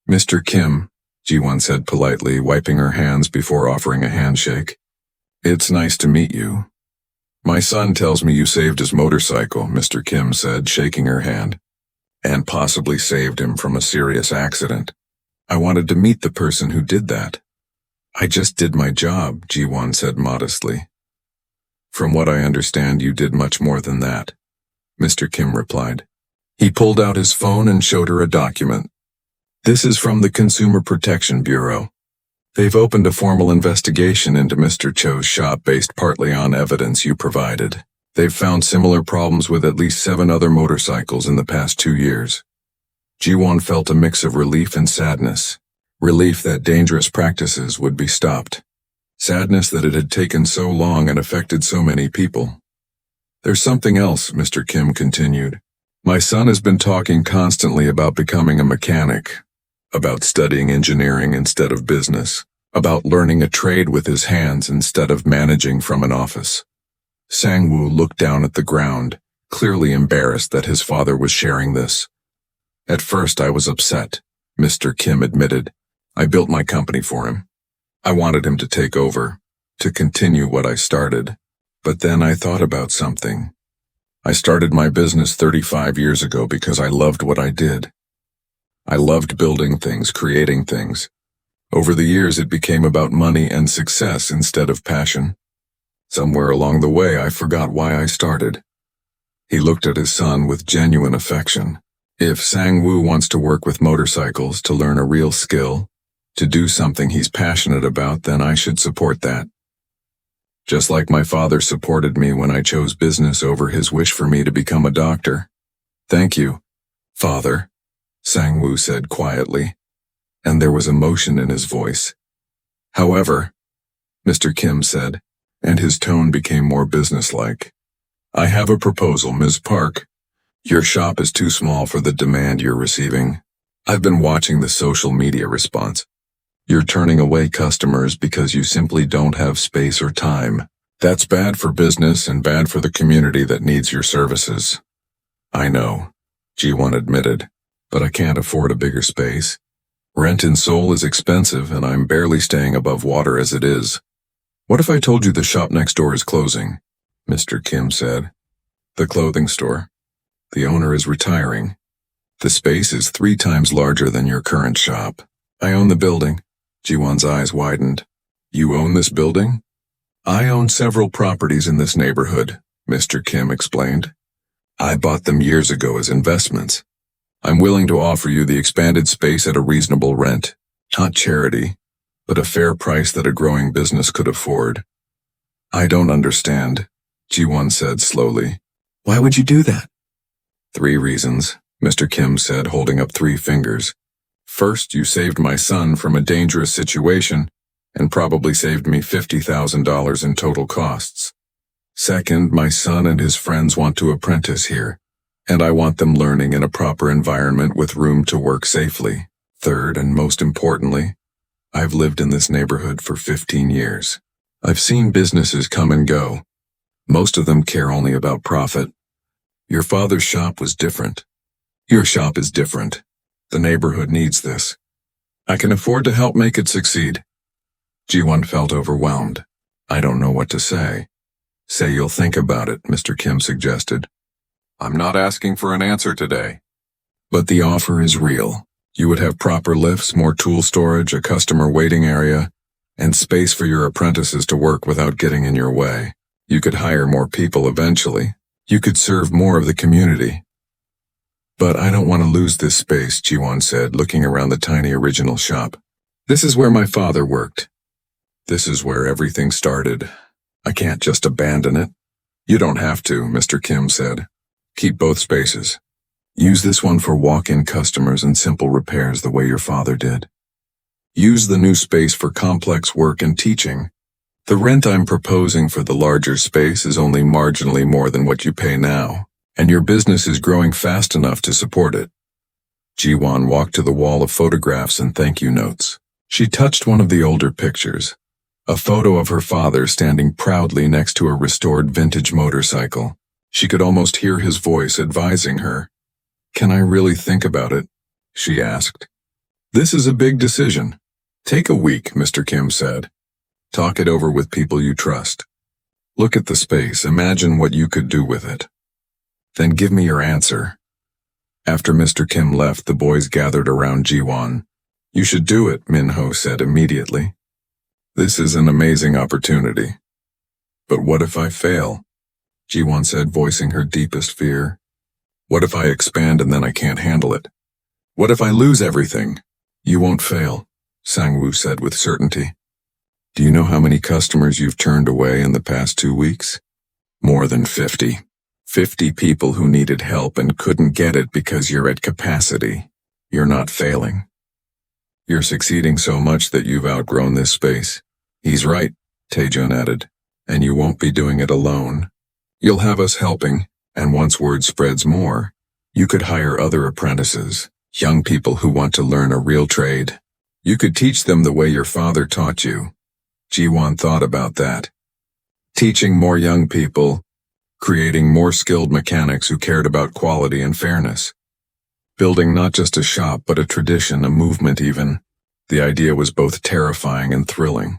"Mr. Kim," Ji-won said politely, wiping her hands before offering a handshake. "It's nice to meet you." "My son tells me you saved his motorcycle," Mr. Kim said, shaking her hand. "And possibly saved him from a serious accident. I wanted to meet the person who did that." "I just did my job," Ji-won said modestly. "From what I understand, you did much more than that," Mr. Kim replied. He pulled out his phone and showed her a document. "This is from the Consumer Protection Bureau. They've opened a formal investigation into Mr. Cho's shop based partly on evidence you provided. They've found similar problems with at least 7 other motorcycles in the past 2 years." Ji-won felt a mix of relief and sadness. Relief that dangerous practices would be stopped. Sadness that it had taken so long and affected so many people. "There's something else," Mr. Kim continued. "My son has been talking constantly about becoming a mechanic, about studying engineering instead of business, about learning a trade with his hands instead of managing from an office." Sang-woo looked down at the ground, clearly embarrassed that his father was sharing this. "At first I was upset," Mr. Kim admitted. "I built my company for him. I wanted him to take over, to continue what I started. But then I thought about something. I started my business 35 years ago because I loved what I did. I loved building things, creating things. Over the years it became about money and success instead of passion. Somewhere along the way I forgot why I started." He looked at his son with genuine affection. "If Sang-woo wants to work with motorcycles, to learn a real skill, to do something he's passionate about, then I should support that. Just like my father supported me when I chose business over his wish for me to become a doctor." "Thank you, Father," Sang-woo said quietly, and there was emotion in his voice. "However," Mr. Kim said, and his tone became more businesslike, "I have a proposal, Ms. Park. Your shop is too small for the demand you're receiving. I've been watching the social media response. You're turning away customers because you simply don't have space or time. That's bad for business and bad for the community that needs your services." "I know," Ji-won admitted, "but I can't afford a bigger space. Rent in Seoul is expensive and I'm barely staying above water as it is." "What if I told you the shop next door is closing?" Mr. Kim said. "The clothing store. The owner is retiring. The space is 3 times larger than your current shop. I own the building." Ji-won's eyes widened. "You own this building?" "I own several properties in this neighborhood," Mr. Kim explained. "I bought them years ago as investments. I'm willing to offer you the expanded space at a reasonable rent. Not charity, but a fair price that a growing business could afford. I don't understand, Ji-won said slowly. Why would you do that? 3 reasons, Mr. Kim said, holding up 3 fingers. First, you saved my son from a dangerous situation and probably saved me $50,000 in total costs. Second, my son and his friends want to apprentice here, and I want them learning in a proper environment with room to work safely. Third, and most importantly, I've lived in this neighborhood for 15 years. I've seen businesses come and go. Most of them care only about profit. Your father's shop was different. Your shop is different. The neighborhood needs this. I can afford to help make it succeed. Ji-won felt overwhelmed. I don't know what to say. Say you'll think about it, Mr. Kim suggested. I'm not asking for an answer today. But the offer is real. You would have proper lifts, more tool storage, a customer waiting area, and space for your apprentices to work without getting in your way. You could hire more people eventually. You could serve more of the community. But I don't want to lose this space, Ji-won said, looking around the tiny original shop. This is where my father worked. This is where everything started. I can't just abandon it. You don't have to, Mr. Kim said. Keep both spaces. Use this one for walk-in customers and simple repairs the way your father did. Use the new space for complex work and teaching. The rent I'm proposing for the larger space is only marginally more than what you pay now, and your business is growing fast enough to support it. Ji-won walked to the wall of photographs and thank you notes. She touched one of the older pictures, a photo of her father standing proudly next to a restored vintage motorcycle. She could almost hear his voice advising her. Can I really think about it? She asked. This is a big decision. Take a week, Mr. Kim said. Talk it over with people you trust. Look at the space, imagine what you could do with it. Then give me your answer. After Mr. Kim left, the boys gathered around Ji-won. You should do it, Min-ho said immediately. This is an amazing opportunity. But what if I fail? Ji-won said, voicing her deepest fear. What if I expand and then I can't handle it? What if I lose everything? You won't fail, Sang-woo said with certainty. Do you know how many customers you've turned away in the past 2 weeks? More than 50. 50 people who needed help and couldn't get it because you're at capacity. You're not failing. You're succeeding so much that you've outgrown this space. He's right, Taejun added, and you won't be doing it alone. You'll have us helping, and once word spreads more, you could hire other apprentices, young people who want to learn a real trade. You could teach them the way your father taught you. Ji-won thought about that. Teaching more young people, creating more skilled mechanics who cared about quality and fairness. Building not just a shop but a tradition, a movement even. The idea was both terrifying and thrilling.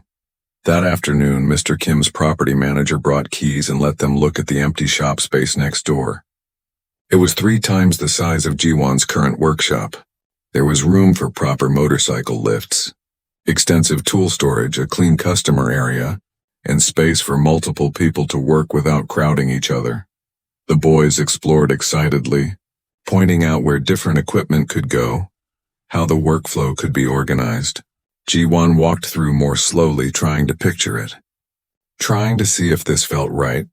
That afternoon, Mr. Kim's property manager brought keys and let them look at the empty shop space next door. It was 3 times the size of Ji-won's current workshop. There was room for proper motorcycle lifts, extensive tool storage, a clean customer area, and space for multiple people to work without crowding each other. The boys explored excitedly, pointing out where different equipment could go, how the workflow could be organized. Ji-won walked through more slowly, trying to picture it, trying to see if this felt right.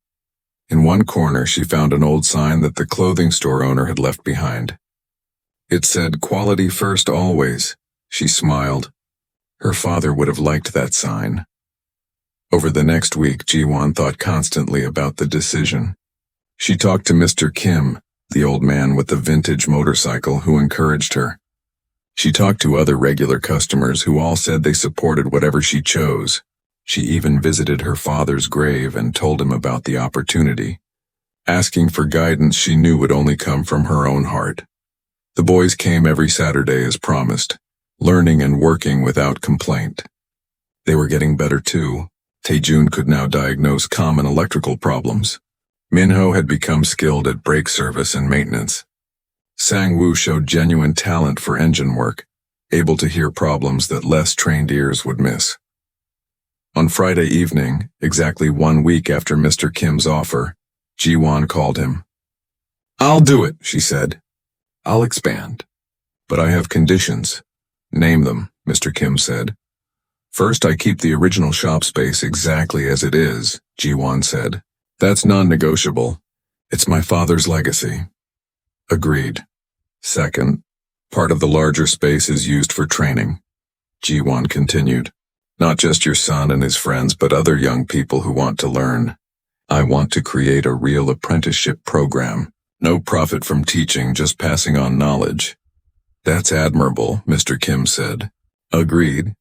In one corner, she found an old sign that the clothing store owner had left behind. It said, "Quality first always." She smiled. Her father would have liked that sign. Over the next week, Ji-won thought constantly about the decision. She talked to Mr. Kim, the old man with the vintage motorcycle, who encouraged her. She talked to other regular customers who all said they supported whatever she chose. She even visited her father's grave and told him about the opportunity, asking for guidance she knew would only come from her own heart. The boys came every Saturday as promised, learning and working without complaint. They were getting better too. Taejun could now diagnose common electrical problems. Min-ho had become skilled at brake service and maintenance. Sang-woo showed genuine talent for engine work, able to hear problems that less trained ears would miss. On Friday evening, exactly 1 week after Mr. Kim's offer, Ji-won called him. "I'll do it," she said. I'll expand. But I have conditions. Name them, Mr. Kim said. First, I keep the original shop space exactly as it is, Ji-won said. That's non-negotiable. It's my father's legacy. Agreed. Second, part of the larger space is used for training. Ji-won continued. Not just your son and his friends, but other young people who want to learn. I want to create a real apprenticeship program. No profit from teaching, just passing on knowledge. That's admirable, Mr. Kim said. Agreed.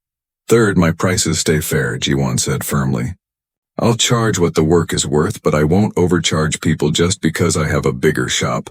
Third, my prices stay fair, Ji-won said firmly. I'll charge what the work is worth, but I won't overcharge people just because I have a bigger shop.